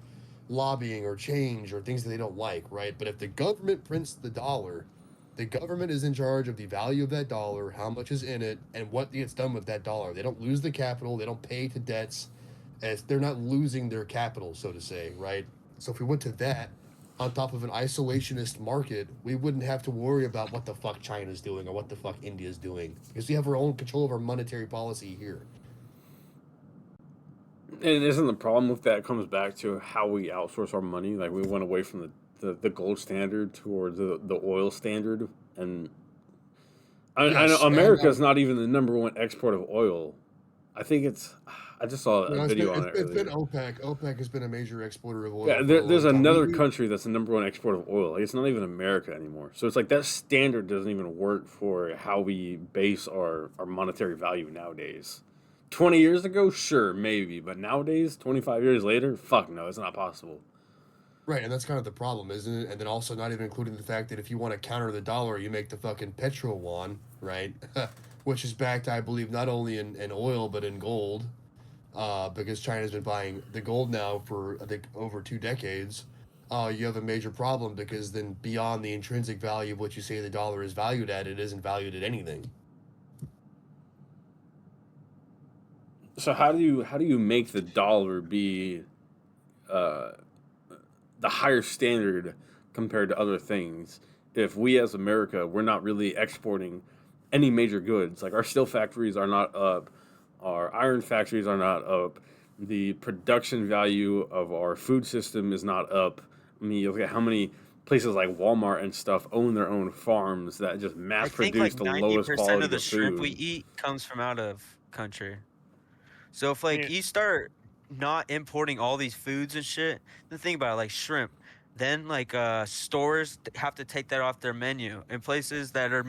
lobbying or change or things that they don't like, right? But if the government prints the dollar, the government is in charge of the value of that dollar, how much is in it, and what gets done with that dollar. They don't lose the capital, they don't pay to debts, as they're not losing their capital, so to say, right? So if we went to that on top of an isolationist market, we wouldn't have to worry about what the fuck China's doing or what the fuck India's doing, because we have our own control of our monetary policy here. And isn't the problem with that comes back to how we outsource our money? Like we went away from the gold standard towards the oil standard, and I know Yes, America's not even the number one export of oil. I think it's. I just saw a video on it It's been earlier. OPEC. OPEC has been a major exporter of oil. Yeah, for a there's long time. another country that's the number one exporter of oil. Like, it's not even America anymore. So it's like that standard doesn't even work for how we base our monetary value nowadays. 20 years ago, sure, maybe. But nowadays, 25 years later, fuck no, it's not possible. Right, and that's kind of the problem, isn't it? And then also not even including the fact that if you want to counter the dollar, you make the fucking Petro Won, right? Which is backed, I believe, not only in oil, but in gold. Because China's been buying the gold now for, I think, over 2 decades. You have a major problem because then beyond the intrinsic value of what you say the dollar is valued at, it isn't valued at anything. So how do you make the dollar be the higher standard compared to other things if we as America, we're not really exporting any major goods? Like our steel factories are not up, our iron factories are not up, the production value of our food system is not up. I mean, you look at how many places like Walmart and stuff own their own farms that just mass I think produce like the lowest 90% quality of the of shrimp food. we eat comes from out of country. So if like Yeah. you start not importing all these foods and shit, then think about it, like shrimp. Then like stores have to take that off their menu, and places that are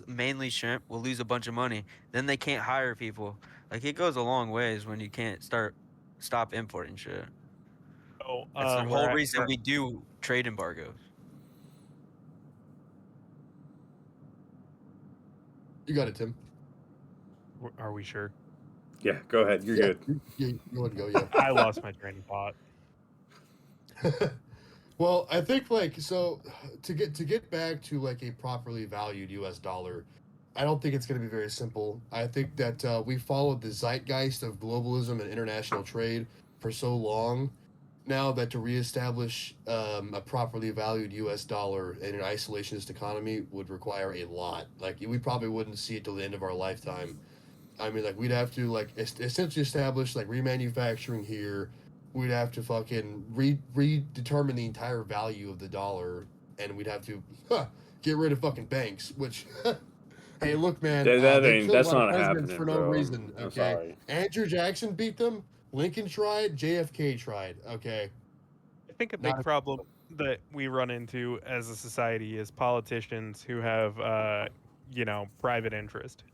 mainly shrimp will lose a bunch of money. Then they can't hire people. Like it goes a long ways when you can't stop importing shit. So, That's the where whole I- reason where- we do trade embargoes. You got it, Tim. Are we sure? Yeah, go ahead. You're good. You want to go? Yeah. I lost my train of thought. Well, I think so to get back to like a properly valued U.S. dollar, I don't think it's going to be very simple. I think that we followed the zeitgeist of globalism and international trade for so long now that to reestablish a properly valued U.S. dollar in an isolationist economy would require a lot. Like we probably wouldn't see it till the end of our lifetime. I mean, like we'd have to essentially establish like remanufacturing here. We'd have to fucking redetermine the entire value of the dollar, and we'd have to get rid of fucking banks. Which, hey, look, man, That's not happening, for no bro. reason. I'm Okay, sorry. Andrew Jackson beat them. Lincoln tried. JFK tried. Okay, I think a Not big a problem that we run into as a society is politicians who have, private interest.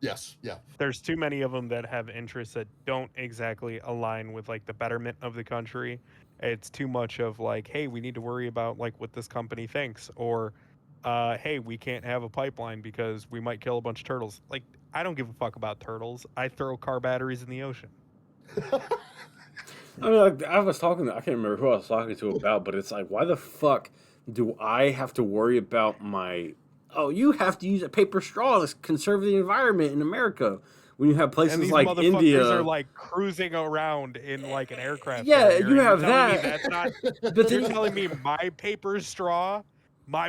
yes, yeah, There's too many of them that have interests that don't exactly align with like the betterment of the country. It's too much of like, hey, we need to worry about like what this company thinks, or hey, we can't have a pipeline because we might kill a bunch of turtles. Like, I don't give a fuck about turtles. I throw car batteries in the ocean. I mean, like, I can't remember who I was talking to about, but it's like, why the fuck do I have to worry about you have to use a paper straw to conserve the environment in America when you have And places these like motherfuckers India. are like cruising around in like an aircraft Yeah, carrier, you and have you're telling me that. that's not. But You're then telling me my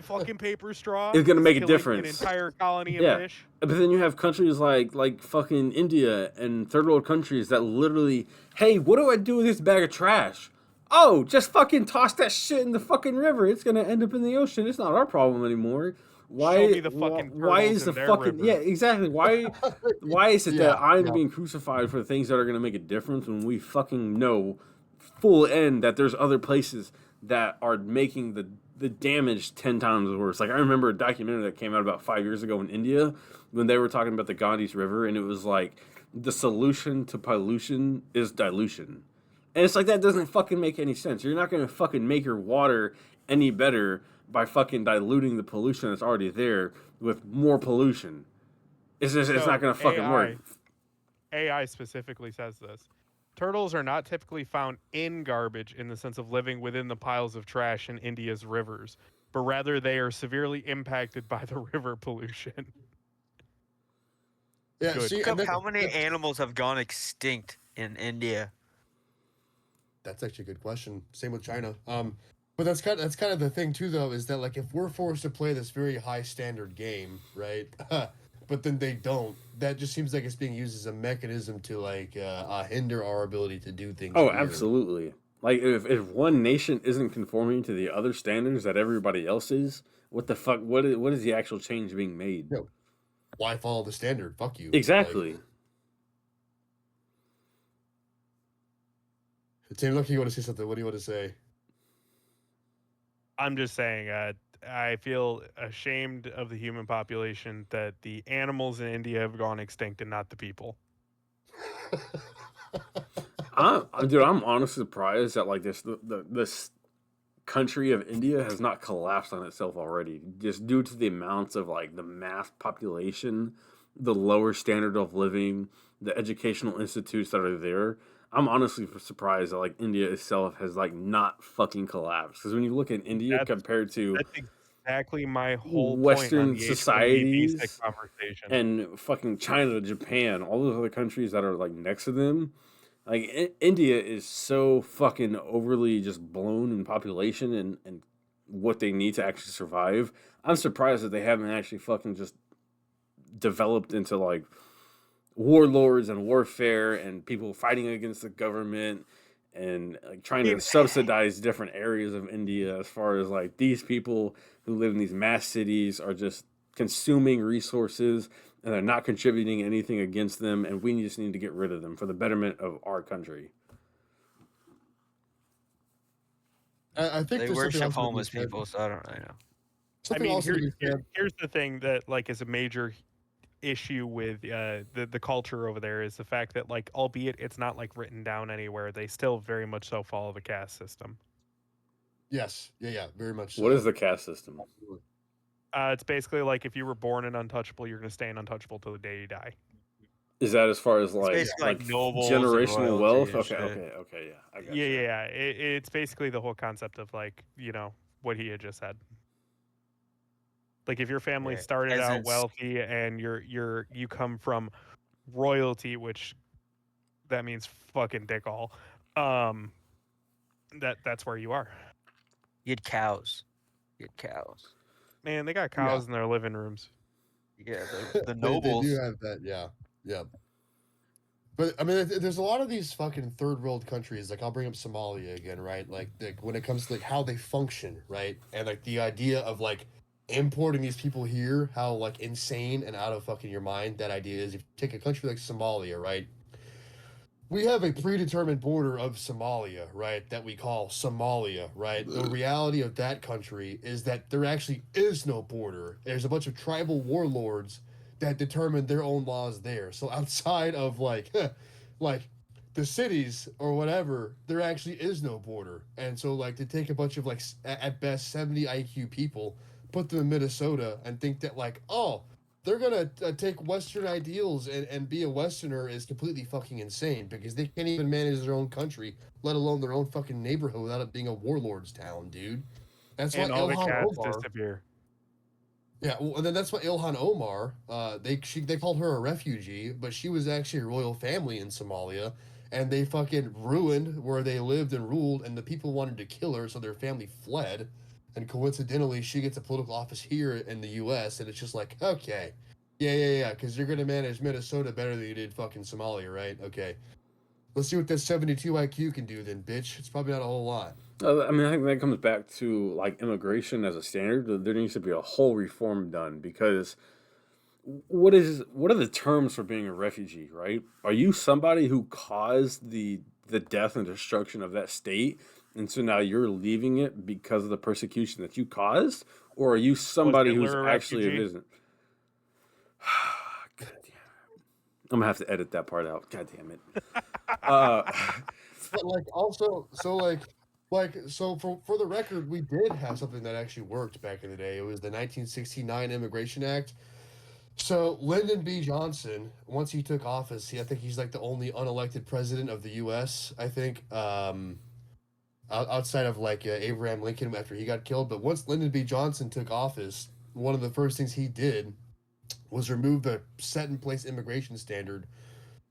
fucking paper straw, It's gonna is make a killing difference. An entire colony of Yeah. fish. But then you have countries like fucking India and third world countries that literally, hey, what do I do with this bag of trash? Oh, just fucking toss that shit in the fucking river. It's gonna end up in the ocean. It's not our problem anymore. Show me the fucking why turtles is the in their fucking river. yeah, exactly. Why is it that I'm yeah. being crucified for things that are gonna make a difference when we fucking know full end that there's other places that are making the damage 10 times worse. Like I remember a documentary that came out about 5 years ago in India when they were talking about the Ganges River, and it was like the solution to pollution is dilution. And it's like that doesn't fucking make any sense. You're not gonna fucking make your water any better by fucking diluting the pollution that's already there with more pollution. It's not gonna fucking work. AI specifically says this. Turtles are not typically found in garbage in the sense of living within the piles of trash in India's rivers, but rather they are severely impacted by the river pollution. yeah. Good. See, Look and up how many animals have gone extinct in India. that's actually a good question. Same with China. But that's kind of the thing too, though, is that like if we're forced to play this very high standard game, right? But then they don't. That just seems like it's being used as a mechanism to like hinder our ability to do things. Oh, here. absolutely. Like if one nation isn't conforming to the other standards that everybody else is, what the fuck? What is the actual change being made? No. Why follow the standard? Fuck you. Exactly. Like, Tim, look, you want to say something? What do you want to say? I'm just saying, I feel ashamed of the human population that the animals in India have gone extinct and not the people. I'm honestly surprised that like this country of India has not collapsed on itself already, just due to the amounts of like the mass population, the lower standard of living, the educational institutes that are there. I'm honestly surprised that like India itself has like not fucking collapsed. Because when you look at India compared to That's exactly my whole Western point on the societies H1B1 conversation. and fucking China, Japan, all those other countries that are like next to them, like India is so fucking overly just blown in population and what they need to actually survive. I'm surprised that they haven't actually fucking just developed into like warlords and warfare and people fighting against the government and like trying to subsidize different areas of India, as far as like these people who live in these mass cities are just consuming resources and they're not contributing anything against them, and we just need to get rid of them for the betterment of our country. I think They there's something worship else to be homeless said. people, so I don't really know. Something also to be said. Here's the thing that like is a major issue with the culture over there is the fact that like, albeit it's not like written down anywhere, they still very much so follow the caste system. Yes, yeah, very much. What so. is the caste system? It's basically like if you were born an untouchable, you're going to stay an untouchable till the day you die. Is that as far as It's like basically like nobles and generational royalty wealth? and Okay, shit. okay, yeah, I got Yeah, you. yeah. It's basically the whole concept of like, what he had just said. Like if your family Yeah, started out peasants. wealthy and you come from royalty, which that means fucking dick all. That's where you are. You had cows. Man, they got cows in their living rooms. Yeah, the They nobles. do have that, yeah. But I mean, there's a lot of these fucking third world countries. Like I'll bring up Somalia again, right? Like when it comes to like how they function, right? And like the idea of like importing these people here, how like insane and out of fucking your mind that idea is. If you take a country like Somalia, right? We have a predetermined border of Somalia, right? That we call Somalia, right? The reality of that country is that there actually is no border. There's a bunch of tribal warlords that determine their own laws there. So outside of like the cities or whatever, there actually is no border. And so like to take a bunch of like at best 70 IQ people, put them in Minnesota and think that like, oh, they're gonna take Western ideals and be a Westerner is completely fucking insane because they can't even manage their own country, let alone their own fucking neighborhood without it being a warlord's town, dude. That's why And all the Ilhan cats Omar. disappear. Yeah, well, and then that's why Ilhan Omar. They called her a refugee, but she was actually a royal family in Somalia, and they fucking ruined where they lived and ruled, and the people wanted to kill her, so their family fled. And coincidentally, she gets a political office here in the U.S., and it's just like, okay, yeah, because you're gonna manage Minnesota better than you did fucking Somalia, right? Okay, let's see what that 72 IQ can do then, bitch. It's probably not a whole lot. I mean, I think that comes back to like immigration as a standard. There needs to be a whole reform done because what are the terms for being a refugee, right? Are you somebody who caused the death and destruction of that state, and so now you're leaving it because of the persecution that you caused, or are you somebody who's Hitler a actually a refugee? visitor? God damn it. I'm gonna have to edit that part out. God damn it. But like also, so for the record, we did have something that actually worked back in the day. It was the 1969 Immigration Act. So Lyndon B. Johnson, once he took office, I think he's like the only unelected president of the U.S. I think, outside of like Abraham Lincoln after he got killed. But once Lyndon B. Johnson took office, one of the first things he did was remove the set in place immigration standard,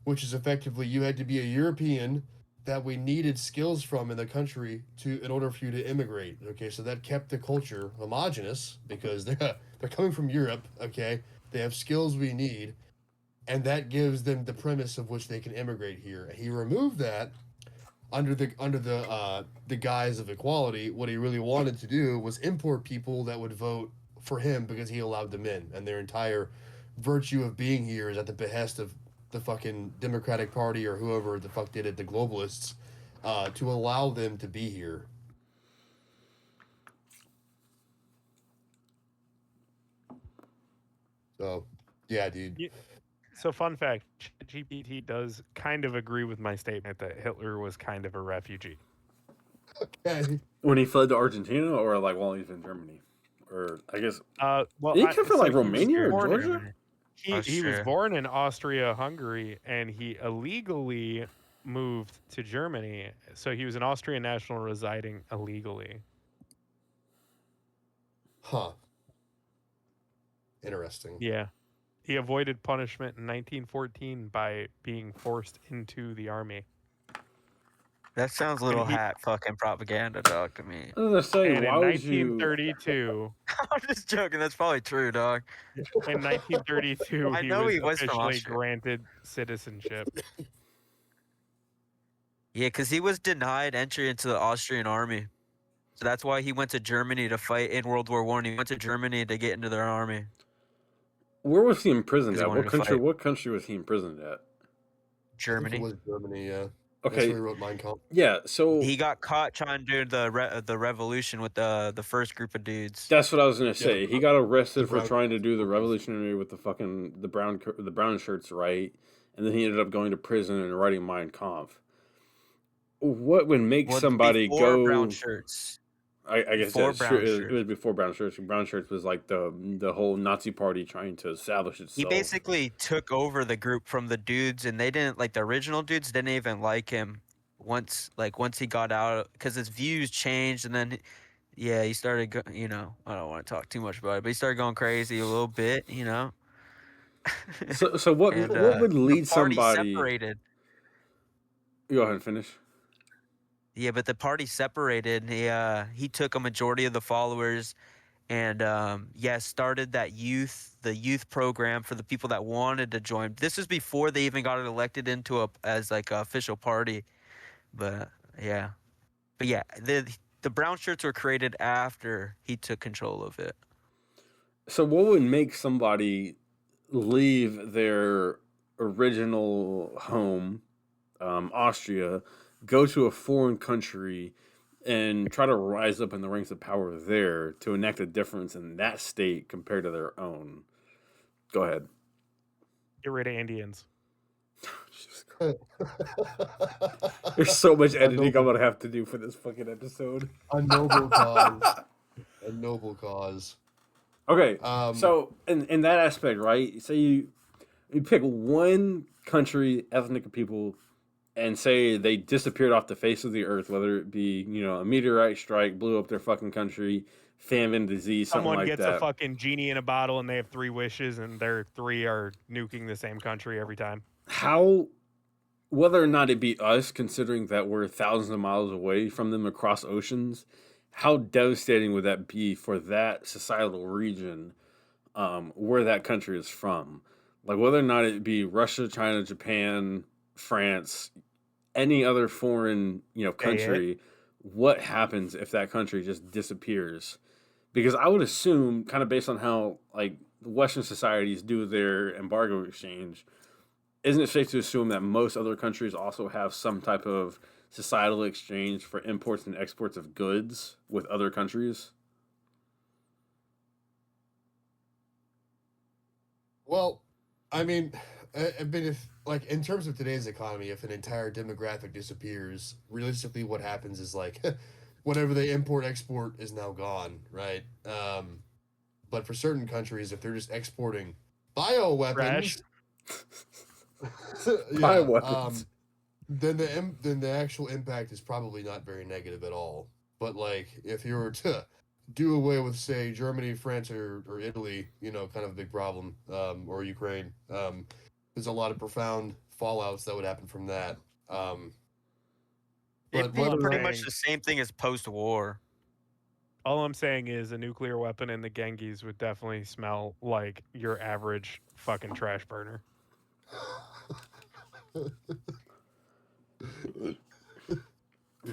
which is effectively you had to be a European that we needed skills from in the country in order for you to immigrate. Okay, so that kept the culture homogenous because they're coming from Europe. Okay, they have skills we need, and that gives them the premise of which they can immigrate here. He removed that under the guise of equality. What he really wanted to do was import people that would vote for him because he allowed them in, and their entire virtue of being here is at the behest of the fucking Democratic Party or whoever the fuck did it, the globalists, to allow them to be here. So, yeah, dude. Yeah. So fun fact, GPT does kind of agree with my statement that Hitler was kind of a refugee. Okay. When he fled to Argentina, or like while he's in Germany, or I guess Well, he came from like he was Romania or born in- Georgia. He was Austria. born in Austria-Hungary, and he illegally moved to Germany. So he was an Austrian national residing illegally. Huh. Interesting. Yeah. He avoided punishment in 1914 by being forced into the army. That sounds a little he- hat fucking propaganda, dog, to me. I was gonna say, And in why would you? 1932, I'm just joking. That's probably true, dog. in 1932, I he know was he was from officially Austria. granted citizenship. Yeah, because he was denied entry into the Austrian army. So that's why he went to Germany to fight in World War One. He went to Germany to get into their army. Where was he imprisoned 'Cause he at? wanted What to country? fight. What country was he imprisoned at? I think Germany. it was Germany, yeah. That's Okay, where he wrote Mein Kampf. yeah. So He got caught trying to do the revolution with the first group of dudes. that's what I was gonna say. He got arrested for brown- trying to do the revolutionary with the fucking the brown shirts, right? And then he ended up going to prison and writing Mein Kampf. What would make Well, somebody before go? brown shirts. I guess Before that's true. brown It shirts. was before brown shirts. Brown shirts was like the whole Nazi party trying to establish He itself. basically took over the group from the dudes, and they didn't like the original dudes didn't even like him once he got out because his views changed, and then yeah, he started I don't want to talk too much about it, but he started going crazy a little bit, So what and what would the lead party somebody? separated. Go ahead and finish. Yeah, but the party separated. He took a majority of the followers, and started the youth program for the people that wanted to join. This is before they even got it elected into as like a official party. But yeah, the brown shirts were created after he took control of it. So what would make somebody leave their original home, Austria, go to a foreign country and try to rise up in the ranks of power there to enact a difference in that state compared to their own? Go ahead. Get rid of Indians. Jesus Christ. There's so much A editing I'm noble- gonna have to do for this fucking episode. A noble cause. A noble cause. Okay, Um, so in that aspect, right? Say you pick one country, ethnic people, and say they disappeared off the face of the earth, whether it be a meteorite strike blew up their fucking country, famine, disease, something Someone like gets that. a fucking genie in a bottle and they have 3 wishes and their 3 are nuking the same country every time. How, whether or not it be us, considering that we're thousands of miles away from them across oceans, how devastating would that be for that societal region, where that country is from? Like whether or not it be Russia, China, Japan, France, any other foreign country, what happens if that country just disappears? Because I would assume, kind of based on how like Western societies do their embargo exchange, isn't it safe to assume that most other countries also have some type of societal exchange for imports and exports of goods with other countries? Well, I mean, if like in terms of today's economy, if an entire demographic disappears, realistically, what happens is like whatever they import export is now gone, right? But for certain countries, if they're just exporting bioweapons, Bioweapons. then the actual impact is probably not very negative at all. But like if you were to do away with, say, Germany, France, or Italy, kind of a big problem, or Ukraine. There's a lot of profound fallouts that would happen from that. It'd But be whether or pretty not, much the same thing as post-war. All I'm saying is a nuclear weapon in the Genghis would definitely smell like your average fucking trash burner.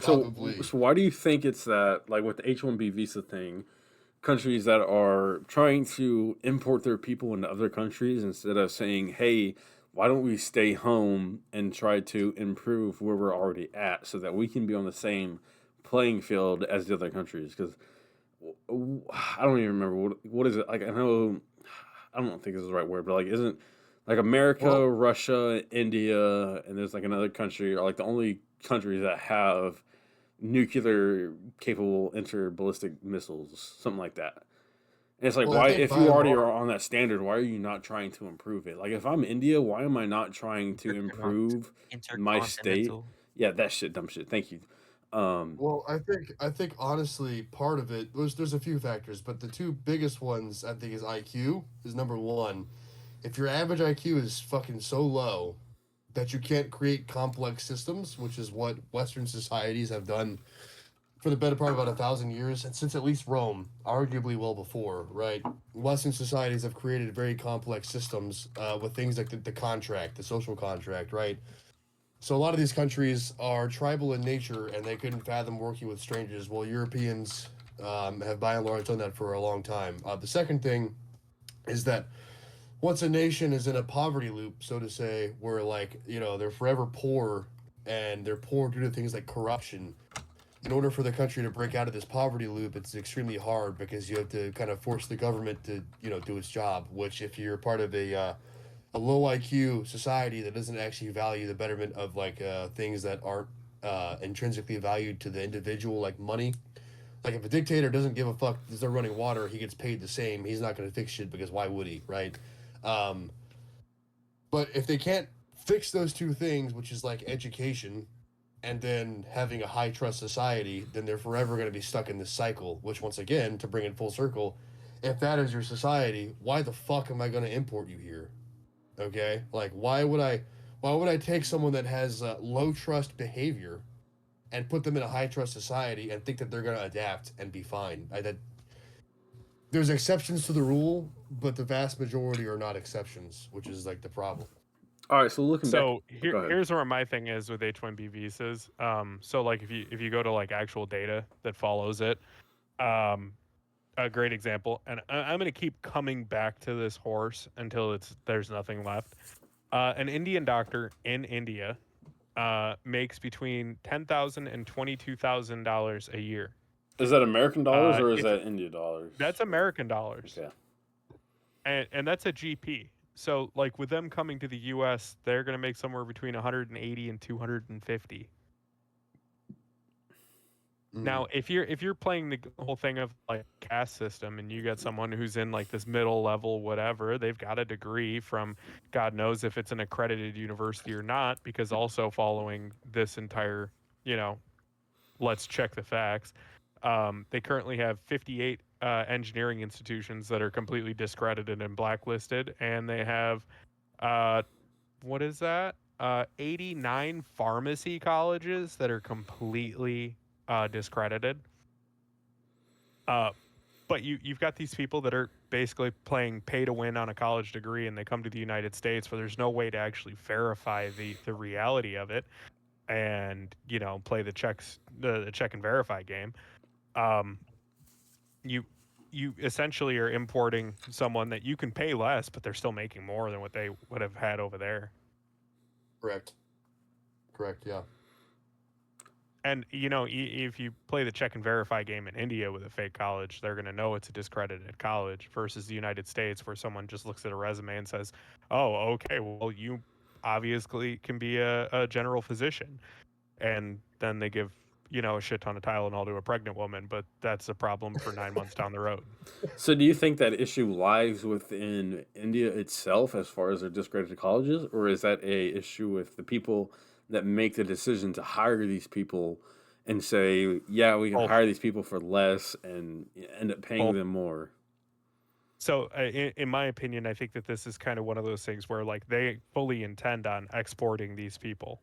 probably. So why do you think it's that, like with the H-1B visa thing, countries that are trying to import their people into other countries instead of saying, hey, why don't we stay home and try to improve where we're already at so that we can be on the same playing field as the other countries? Because I don't even remember what is it like. I don't think this is the right word, but like isn't like America, Well- Russia, India, and there's like another country are like the only countries that have nuclear capable interballistic missiles, something like that. And it's like, Well, I why, think if by you and already large- are on that standard, why are you not trying to improve it? Like, if I'm India, why am I not trying to improve my state? Intercontinental. Yeah, that shit, dumb shit. Thank you. Well, I think honestly, part of it there's a few factors, but the two biggest ones I think is IQ is number one. If your average IQ is fucking so low that you can't create complex systems, which is what Western societies have done for the better part of about 1,000 years, and since at least Rome, arguably well before, right? Western societies have created very complex systems with things like the contract, the social contract, right? So a lot of these countries are tribal in nature, and they couldn't fathom working with strangers. Well, Europeans have by and large done that for a long time. The second thing is that once a nation is in a poverty loop, so to say, where like they're forever poor, and they're poor due to things like corruption. In order for the country to break out of this poverty loop, it's extremely hard because you have to kind of force the government to do its job. Which, if you're part of a low IQ society that doesn't actually value the betterment of like things that aren't intrinsically valued to the individual, like money, Like, if a dictator doesn't give a fuck that they're running water, he gets paid the same. He's not going to fix shit because why would he, right? But if they can't fix those two things, which is like education and then having a high trust society, then they're forever going to be stuck in this cycle, which once again, to bring it full circle, if that is your society, why the fuck am I going to import you here? Okay? Like, why would I take someone that has low trust behavior and put them in a high trust society and think that they're going to adapt and be fine? There's exceptions to the rule, but the vast majority are not exceptions, which is like the problem. All right, so looking back. So Go ahead. here's where my thing is with H-1B visas. So like if you go to like actual data that follows it, a great example, and I'm gonna keep coming back to this horse until there's nothing left. An Indian doctor in India makes between $10,000 and $22,000 a year. Is that American dollars or is that India dollars? That's American dollars. Okay. And that's a GP. So like with them coming to the US, they're going to make somewhere between 180 and 250. Now, if you're playing the whole thing of like caste system and you got someone who's in like this middle level whatever, they've got a degree from God knows if it's an accredited university or not, because also following this entire, let's check the facts. They currently have 58 engineering institutions that are completely discredited and blacklisted, and they have, 89 pharmacy colleges that are completely discredited. But you've got these people that are basically playing pay to win on a college degree, and they come to the United States where there's no way to actually verify the reality of it, and play the check and verify game. You essentially are importing someone that you can pay less, but they're still making more than what they would have had over there. Correct, yeah. And, if you play the check and verify game in India with a fake college, they're going to know it's a discredited college versus the United States where someone just looks at a resume and says, oh, okay, well, you obviously can be a general physician. And then they give, a shit ton of Tylenol to a pregnant woman, but that's a problem for 9 months down the road. So do you think that issue lies within India itself as far as their discredited colleges, or is that a issue with the people that make the decision to hire these people and say, yeah, we can hire these people for less and end up paying them more? So in my opinion, I think that this is kind of one of those things where like they fully intend on exporting these people.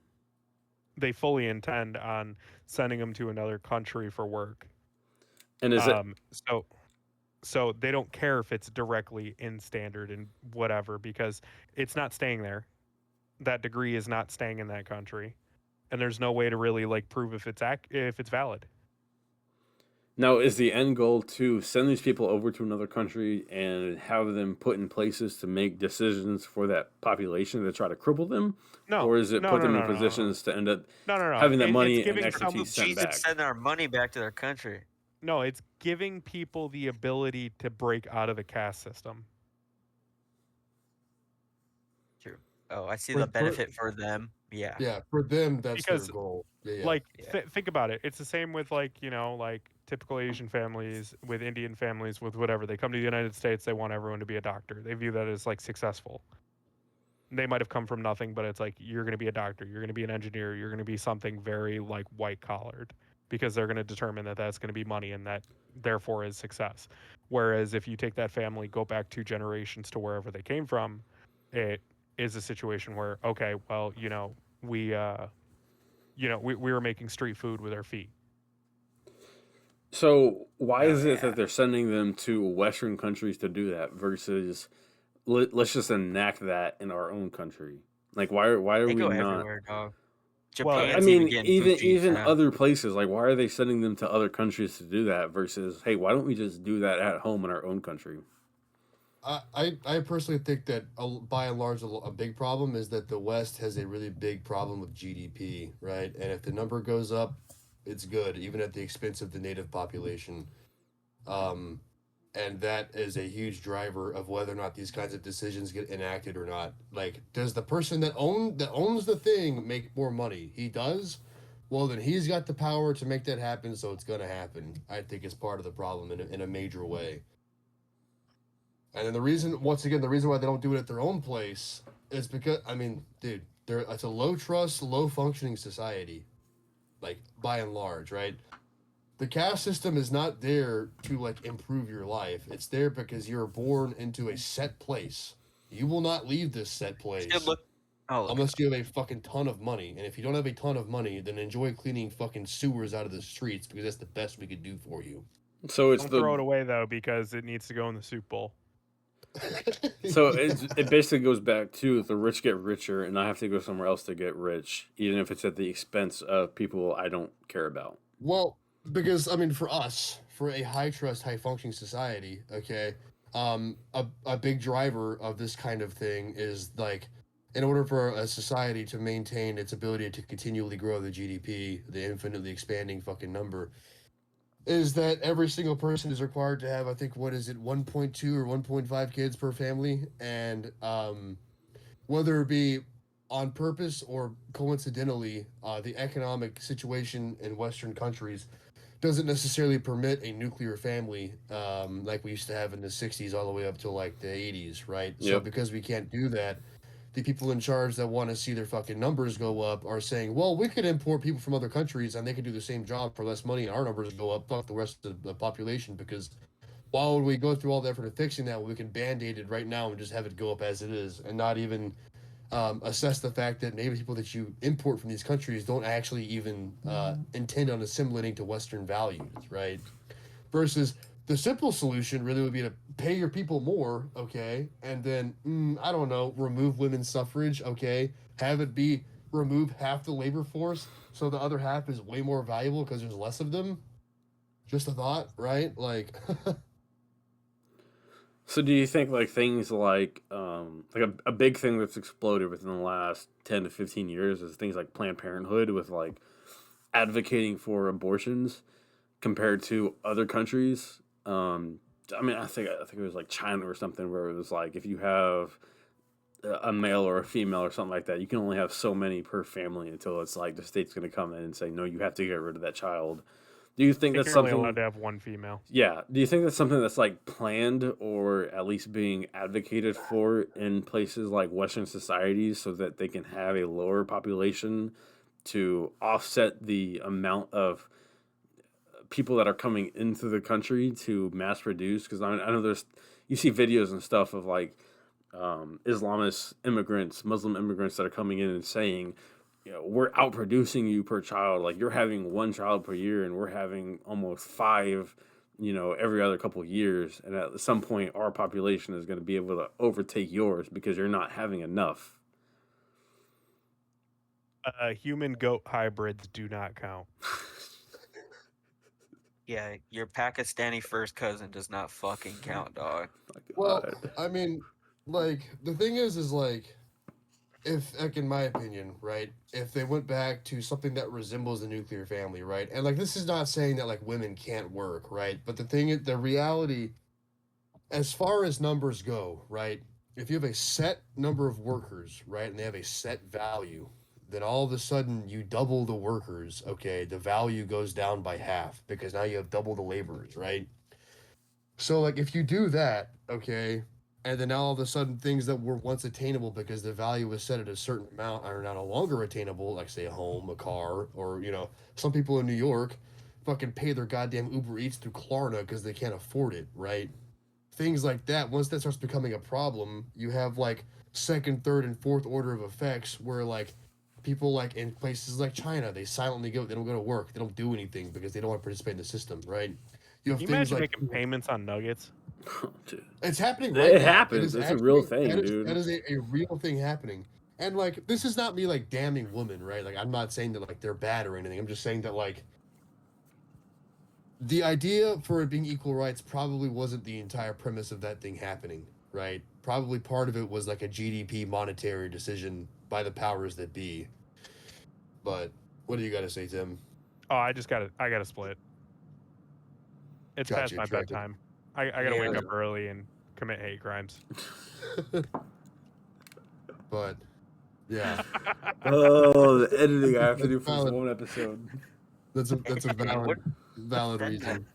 They fully intend on sending them to another country for work. And is so they don't care if it's directly in standard and whatever, because it's not staying there. That degree is not staying in that country, and there's no way to really like prove if it's valid. Now, is the end goal to send these people over to another country and have them put in places to make decisions for that population to try to cripple them? No. Or is it put them in positions to end up No. having that money It's and giving expertise sent back? Send our money back to their country. No, it's giving people the ability to break out of the caste system. True. Oh, I see the benefit for them. Yeah. Yeah, for them, that's Because, their goal. Yeah. Like, think about it. It's the same with like, like typical Asian families, with Indian families, with whatever. They come to the United States, they want everyone to be a doctor. They view that as like successful. They might have come from nothing, but it's like, you're going to be a doctor, you're going to be an engineer, you're going to be something very like white collared, because they're going to determine that that's going to be money and that therefore is success. Whereas if you take that family, go back 2 generations to wherever they came from, it is a situation where, okay, well, we were making street food with our feet. So why is it that they're sending them to Western countries to do that versus let's just enact that in our own country? Like, why are They we go not? everywhere, dog. Well, I Japan's mean, getting even Fuji's now. other places, like, why are they sending them to other countries to do that versus, hey, why don't we just do that at home in our own country? I personally think that by and large a big problem is that the West has a really big problem with GDP, right? And if the number goes up, it's good, even at the expense of the native population. And that is a huge driver of whether or not these kinds of decisions get enacted or not. Like, does the person that owns the thing make more money? He does, well, then he's got the power to make that happen, so it's gonna happen. I think is part of the problem in a major way. And then the reason, once again, the reason why they don't do it at their own place is because, I mean, dude, it's a low trust, low functioning society, like by and large, right? The caste system is not there to like improve your life. It's there because you're born into a set place. You will not leave this set place unless you have a fucking ton of money. And if you don't have a ton of money, then enjoy cleaning fucking sewers out of the streets because that's the best we could do for you. So it's Don't throw it away though, because it needs to go in the soup bowl. So it basically goes back to the rich get richer, and I have to go somewhere else to get rich, even if it's at the expense of people I don't care about. Well, because I mean, for us, for a high trust, high functioning society, okay, a big driver of this kind of thing is like, in order for a society to maintain its ability to continually grow the GDP, the infinitely expanding fucking number, is that every single person is required to have, I think, what is it, 1.2 or 1.5 kids per family, and whether it be on purpose or coincidentally, the economic situation in Western countries doesn't necessarily permit a nuclear family like we used to have in the 60s all the way up to like the 80s, right? So Yep. because we can't do that, the people in charge that want to see their fucking numbers go up are saying, well, we could import people from other countries and they could do the same job for less money and our numbers go up, fuck the rest of the population, because why would we go through all the effort of fixing that when we can band-aid it right now and just have it go up as it is and not even assess the fact that maybe people that you import from these countries don't actually even intend on assimilating to Western values, right? Versus the simple solution really would be to pay your people more, okay, and then, I don't know, remove women's suffrage, okay, have it be remove half the labor force so the other half is way more valuable because there's less of them. Just a thought, right? Like, So do you think like things like a big thing that's exploded within the last 10 to 15 years is things like Planned Parenthood with like advocating for abortions compared to other countries? I mean, I think it was like China or something where it was like if you have a male or a female or something like that, you can only have so many per family until it's like the state's going to come in and say, no, you have to get rid of that child. Do you think that's You're only something? allowed to have one female. Yeah. Do you think that's something that's like planned or at least being advocated for in places like Western societies so that they can have a lower population to offset the amount of people that are coming into the country to mass produce? Because I know you see videos and stuff of like Islamist immigrants, Muslim immigrants that are coming in and saying, you know, we're outproducing you per child. Like you're having one child per year and we're having almost 5, you know, every other couple of years. And at some point our population is going to be able to overtake yours because you're not having enough. Human goat hybrids do not count. Yeah, your Pakistani first cousin does not fucking count, dog. well, I mean, like, the thing is like, if, like, in my opinion, right, if they went back to something that resembles a nuclear family, right, and, like, this is not saying that, like, women can't work, right, but the thing is, the reality, as far as numbers go, right, if you have a set number of workers, right, and they have a set value, then all of a sudden you double the workers, okay, the value goes down by half, because now you have double the laborers, right? So, like, if you do that, okay, and then now all of a sudden things that were once attainable because the value was set at a certain amount are now no longer attainable, like, say, a home, a car, or, you know, some people in New York fucking pay their goddamn Uber Eats through Klarna because they can't afford it, right? Things like that, once that starts becoming a problem, you have, like, second, third, and fourth order of effects where, like, people, like, in places like China, they silently go, they don't go to work, they don't do anything because they don't want to participate in the system, right? You have Can you things imagine like making payments on nuggets? Dude. it's happening right It now. happens. It's a real thing, that is, dude. That is a real thing happening. And, like, this is not me, like, damning women, right? Like, I'm not saying that, like, they're bad or anything. I'm just saying that, like, the idea for it being equal rights probably wasn't the entire premise of that thing happening, right? Probably part of it was, like, a GDP monetary decision by the powers that be. But what do you got to say, Tim? Oh, I gotta split. It's Got past you, my track it. bedtime. I gotta wake Yeah. up early and commit hate crimes. But Yeah, Oh, the editing I have to that's do for this valid. one episode. That's a Yeah, what- valid reason.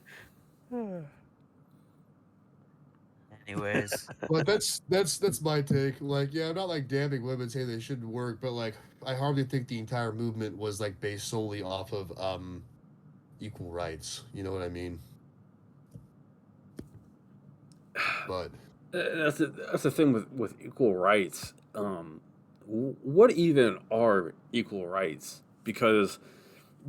Anyways, But that's my take. Like, yeah, I'm not like damning women saying they shouldn't work, but like I hardly think the entire movement was like based solely off of equal rights. You know what I mean? But That's the thing with equal rights. What even are equal rights? Because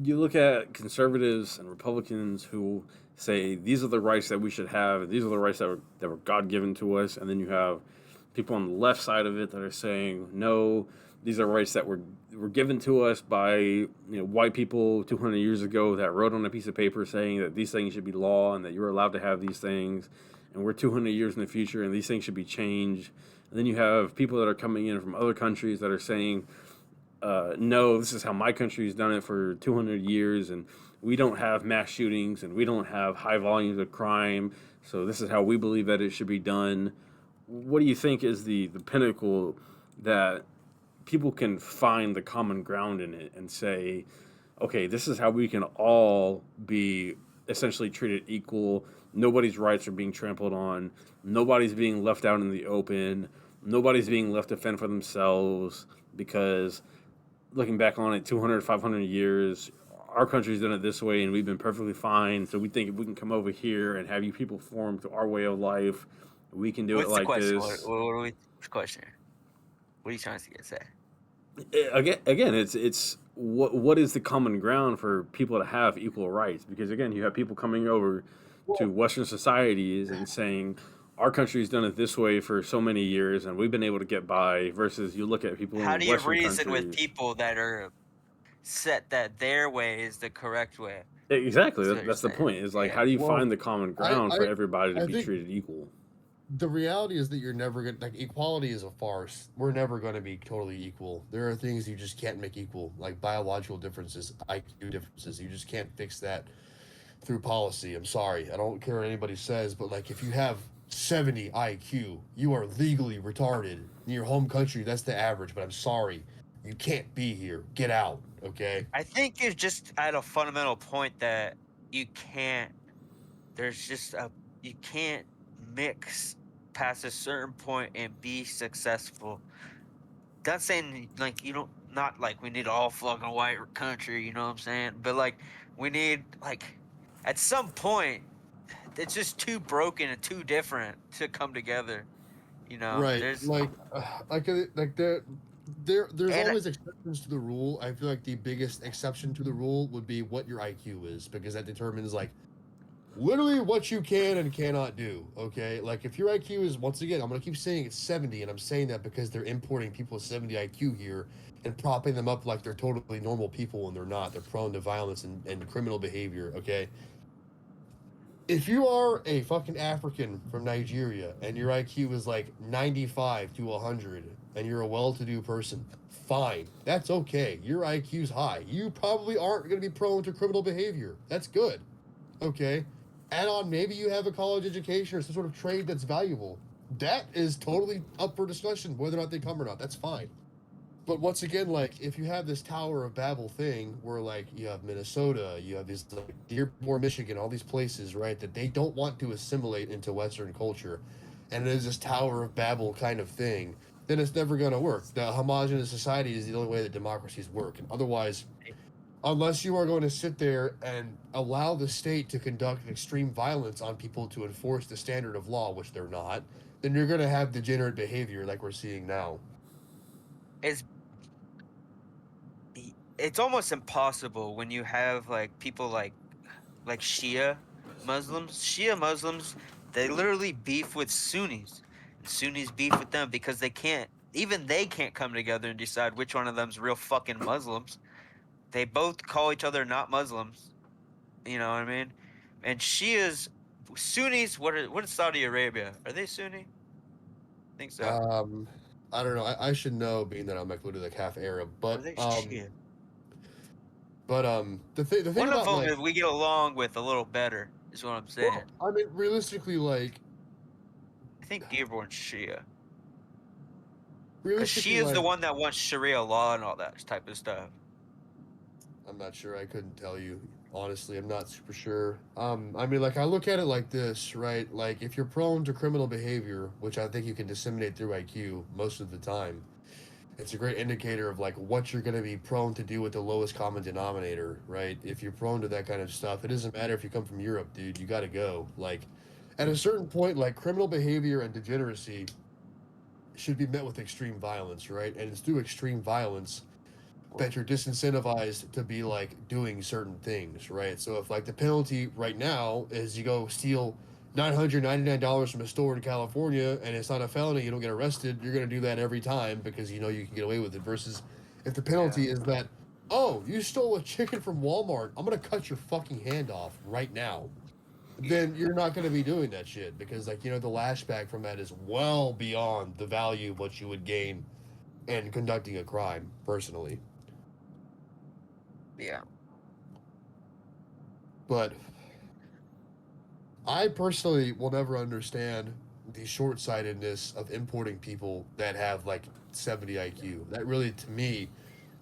you look at conservatives and Republicans who say these are the rights that we should have, these are the rights that were God given to us, and then you have people on the left side of it that are saying no, these are rights that were given to us by white people 200 years ago that wrote on a piece of paper saying that these things should be law and that you're allowed to have these things, and we're 200 years in the future and these things should be changed. And then you have people that are coming in from other countries that are saying no, this is how my country's done it for 200 years, and we don't have mass shootings, and we don't have high volumes of crime, so this is how we believe that it should be done. What do you think is the pinnacle that people can find the common ground in it and say, okay, this is how we can all be essentially treated equal, nobody's rights are being trampled on, nobody's being left out in the open, nobody's being left to fend for themselves, because looking back on it 200, 500 years, our country's done it this way and we've been perfectly fine. So we think if we can come over here and have you people form to our way of life, we can do what's it the like question? this. What are we? What's the question? What are you trying to say? Again, it's what is the common ground for people to have equal rights? Because again, you have people coming over to Western societies and saying, our country's done it this way for so many years and we've been able to get by, versus you look at people How in do you Western reason countries. with people that are set that their way is the correct way? Exactly. That's what That's you're the saying. point. Is like, Yeah. how do you Well, find the common ground for everybody to I be think treated equal? the reality is that you're never gonna like equality is a farce. We're never gonna be totally equal. There are things you just can't make equal, like biological differences, IQ differences. You just can't fix that through policy. I'm sorry. I don't care what anybody says, but like if you have 70 IQ, you are legally retarded. In your home country, that's the average, but I'm sorry. You can't be here. Get out, okay? I think you're just at a fundamental point that you can't. There's just a you can't mix past a certain point and be successful. Not saying like you don't not like we need all fucking white country, you know what I'm saying? But like we need like at some point it's just too broken and too different to come together. You know, Right. there's Like there's and always exceptions to the rule. I feel like the biggest exception to the rule would be what your IQ is, because that determines like literally what you can and cannot do. Okay, like if your IQ is, once again, I'm gonna keep saying it's 70, and I'm saying that because they're importing people with 70 IQ here and propping them up like they're totally normal people when they're not. They're prone to violence and criminal behavior. Okay, if you are a fucking African from Nigeria and your IQ is like 95 to 100 and you're a well-to-do person, fine. That's okay. Your IQ's high. You probably aren't going to be prone to criminal behavior. That's good. Okay. Add on, maybe you have a college education or some sort of trade that's valuable. That is totally up for discussion, whether or not they come or not. That's fine. But once again, like if you have this Tower of Babel thing where like you have Minnesota, you have these like Dearborn, Michigan, all these places, right, that they don't want to assimilate into Western culture, and it is this Tower of Babel kind of thing, then it's never going to work. The homogenous society is the only way that democracies work, and otherwise, unless you are going to sit there and allow the state to conduct extreme violence on people to enforce the standard of law, which they're not, then you're going to have degenerate behavior like we're seeing now. it's almost impossible when you have like people like Shia Muslims. Shia Muslims, they literally beef with Sunnis. And Sunnis beef with them because they can't come together and decide which one of them's real fucking Muslims. They both call each other not Muslims. You know what I mean? And Sunnis, what is Saudi Arabia? Are they Sunni? I think so. I don't know. I should know, being that I'm like literally like half Arab. Or are they Shia? The thing One about of them like, that we get along with a little better is what I'm saying. well, I mean, realistically, like I think Dearborn's Shia. Because she realistically, is the like, one that wants Sharia law and all that type of stuff. I'm not sure. I couldn't tell you. Honestly, I'm not super sure. I mean, like, I look at it like this, right? Like, if you're prone to criminal behavior, which I think you can disseminate through IQ most of the time, it's a great indicator of like what you're going to be prone to do with the lowest common denominator, right? If you're prone to that kind of stuff, it doesn't matter if you come from Europe, dude. You got to go. Like, at a certain point, like criminal behavior and degeneracy should be met with extreme violence, right? And it's through extreme violence that you're disincentivized to be like doing certain things, right? So if like the penalty right now is you go steal $999 from a store in California and it's not a felony, you don't get arrested, you're gonna do that every time because you know you can get away with it. Versus if the penalty is that, oh, you stole a chicken from Walmart, I'm gonna cut your fucking hand off right now. Then you're not gonna be doing that shit because like you know the lashback from that is well beyond the value of what you would gain in conducting a crime personally. Yeah. But I personally will never understand the short-sightedness of importing people that have like 70 IQ. That really, to me,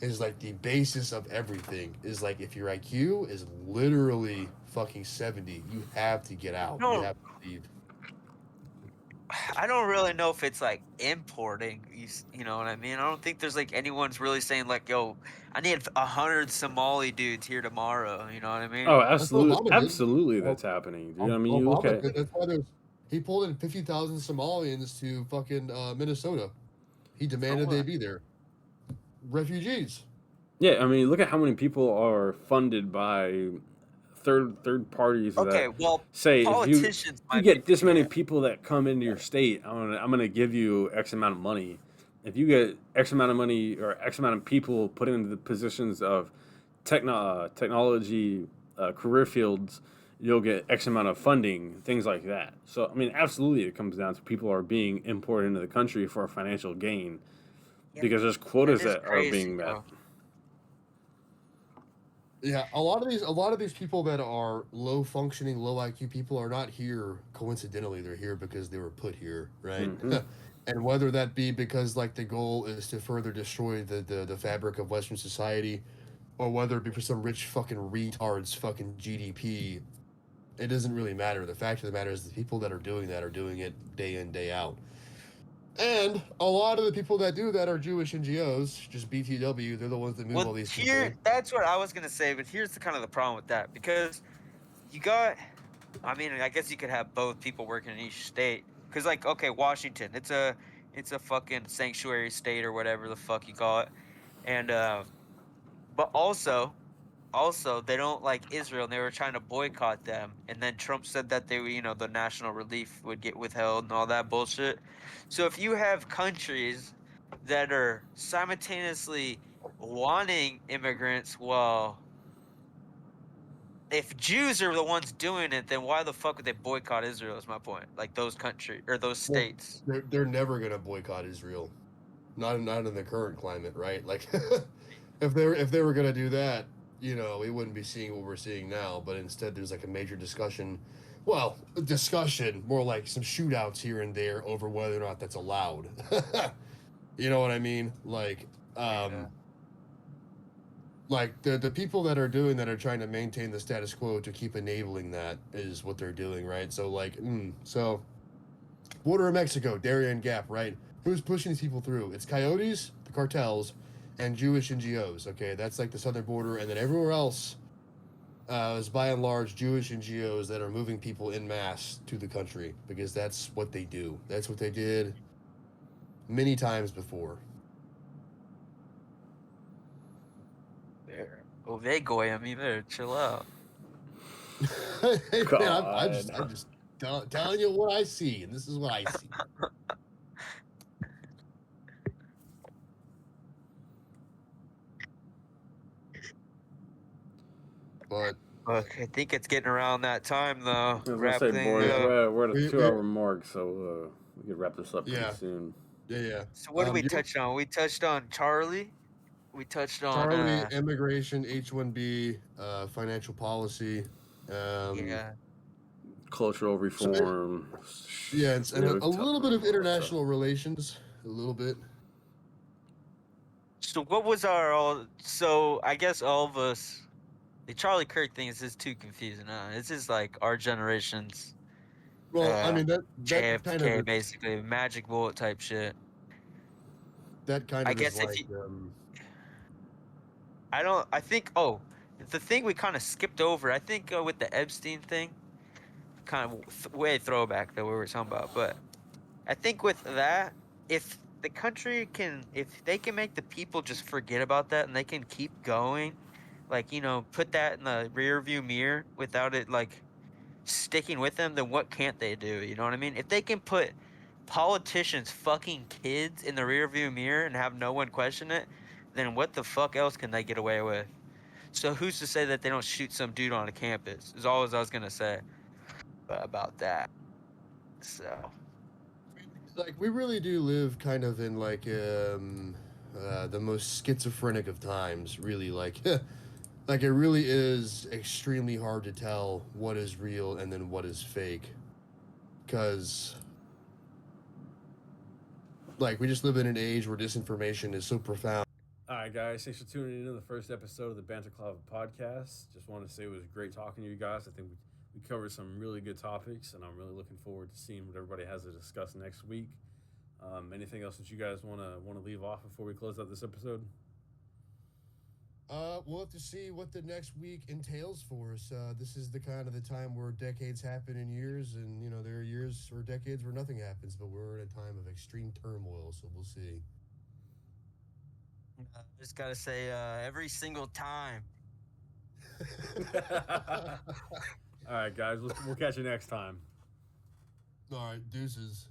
is like the basis of everything. Is like if your IQ is literally fucking 70, you have to get out. You No, have to leave. I don't really know if it's like importing. You know what I mean? I don't think there's like anyone's really saying like, "Yo, I need 100 Somali dudes here tomorrow." You know what I mean? Oh, That's what absolutely, Obama did. absolutely, that's happening, dude. I mean, you look Obama at did. That's why there's he pulled in 50,000 Somalians to fucking Minnesota. He demanded they be there. Refugees. yeah. I mean, look at how many people are funded by third parties Okay, that well, say if you politicians you might be. get this many Yeah. people that come into your state, I'm gonna give you X amount of money. If you get X amount of money or X amount of people put into the positions of technology career fields, you'll get X amount of funding, things like that. So I mean, absolutely, it comes down to people are being imported into the country for financial gain Yeah, because there's quotas is that are crazy, being met. bro. Yeah, a lot of these people that are low functioning, low IQ people are not here coincidentally. They're here because they were put here, right? Mhm. And whether that be because like the goal is to further destroy the fabric of Western society, or whether it be for some rich fucking retards fucking GDP, it doesn't really matter. The fact of the matter is the people that are doing that are doing it day in, day out. And a lot of the people that do that are Jewish NGOs, just BTW. They're the ones that move all Well, these here, people. that's what I was gonna say, but here's the kind of the problem with that because you got. I mean, I guess you could have both people working in each state. Cause like, okay, Washington, it's a fucking sanctuary state or whatever the fuck you call it, and but also they don't like Israel and they were trying to boycott them and then Trump said that they were, you know, the national relief would get withheld and all that bullshit. So if you have countries that are simultaneously wanting immigrants, well, if Jews are the ones doing it, then why the fuck would they boycott Israel is my point. Like those countries or those Well, states. they're never gonna boycott Israel. Not in the current climate, right? Like if they were gonna do that, you know, we wouldn't be seeing what we're seeing now. But instead, there's like a major discussion. Well, a discussion, more like some shootouts here and there over whether or not that's allowed. You know what I mean? Yeah. Like the people that are doing that are trying to maintain the status quo to keep enabling that is what they're doing, right? So like, so border of Mexico, Darien Gap, right? Who's pushing these people through? It's coyotes, the cartels, and Jewish NGOs. Okay, that's like the southern border, and then everywhere else is by and large Jewish NGOs that are moving people in mass to the country because that's what they do. That's what they did many times before. Oh, they goyim, you better chill out. Hey, man, I'm God. just telling you what I see, and this is what I see. But Look, I think it's getting around that time though. I was gonna Wrap say, things boys, Yeah. up. we're at a We- 2 hour mark, so we could wrap this up pretty Yeah. soon. yeah. So what did we You- touch on? We touched on Charlie. We touched on Charlie, immigration, H1B, financial policy. yeah. Cultural reform. Yeah, and a little bit of all that stuff. international relations, a little bit. So what was our all? So I guess all of us, the Charlie Kirk thing is just too confusing. It's just like our generation's Well, I mean that kind of JFK, basically magic bullet type shit. I is guess if like you, I don't, I think. Oh, the thing we kind of skipped over. I think with the Epstein thing, kind of way throwback that we were talking about. But I think with that, if the country can, if they can make the people just forget about that and they can keep going, like put that in the rear view mirror without it like sticking with them, then what can't they do? You know what I mean? If they can put politicians fucking kids in the rear view mirror and have no one question it, then what the fuck else can they get away with? So who's to say that they don't shoot some dude on a campus? Is all I was gonna say about that. So like we really do live kind of in like the most schizophrenic of times, really. Like like it really is extremely hard to tell what is real and then what is fake, because like we just live in an age where disinformation is so profound. All right, guys. Thanks for tuning in to the first episode of the Banterclava Podcast. Just wanted to say it was great talking to you guys. I think we covered some really good topics, and I'm really looking forward to seeing what everybody has to discuss next week. Anything else that you guys want to leave off before we close out this episode? We'll have to see what the next week entails for us. This is the kind of the time where decades happen in years, and there are years or decades where nothing happens, but we're in a time of extreme turmoil, so we'll see. just gotta say, every single time. All right, guys. We'll catch you next time. All right, deuces.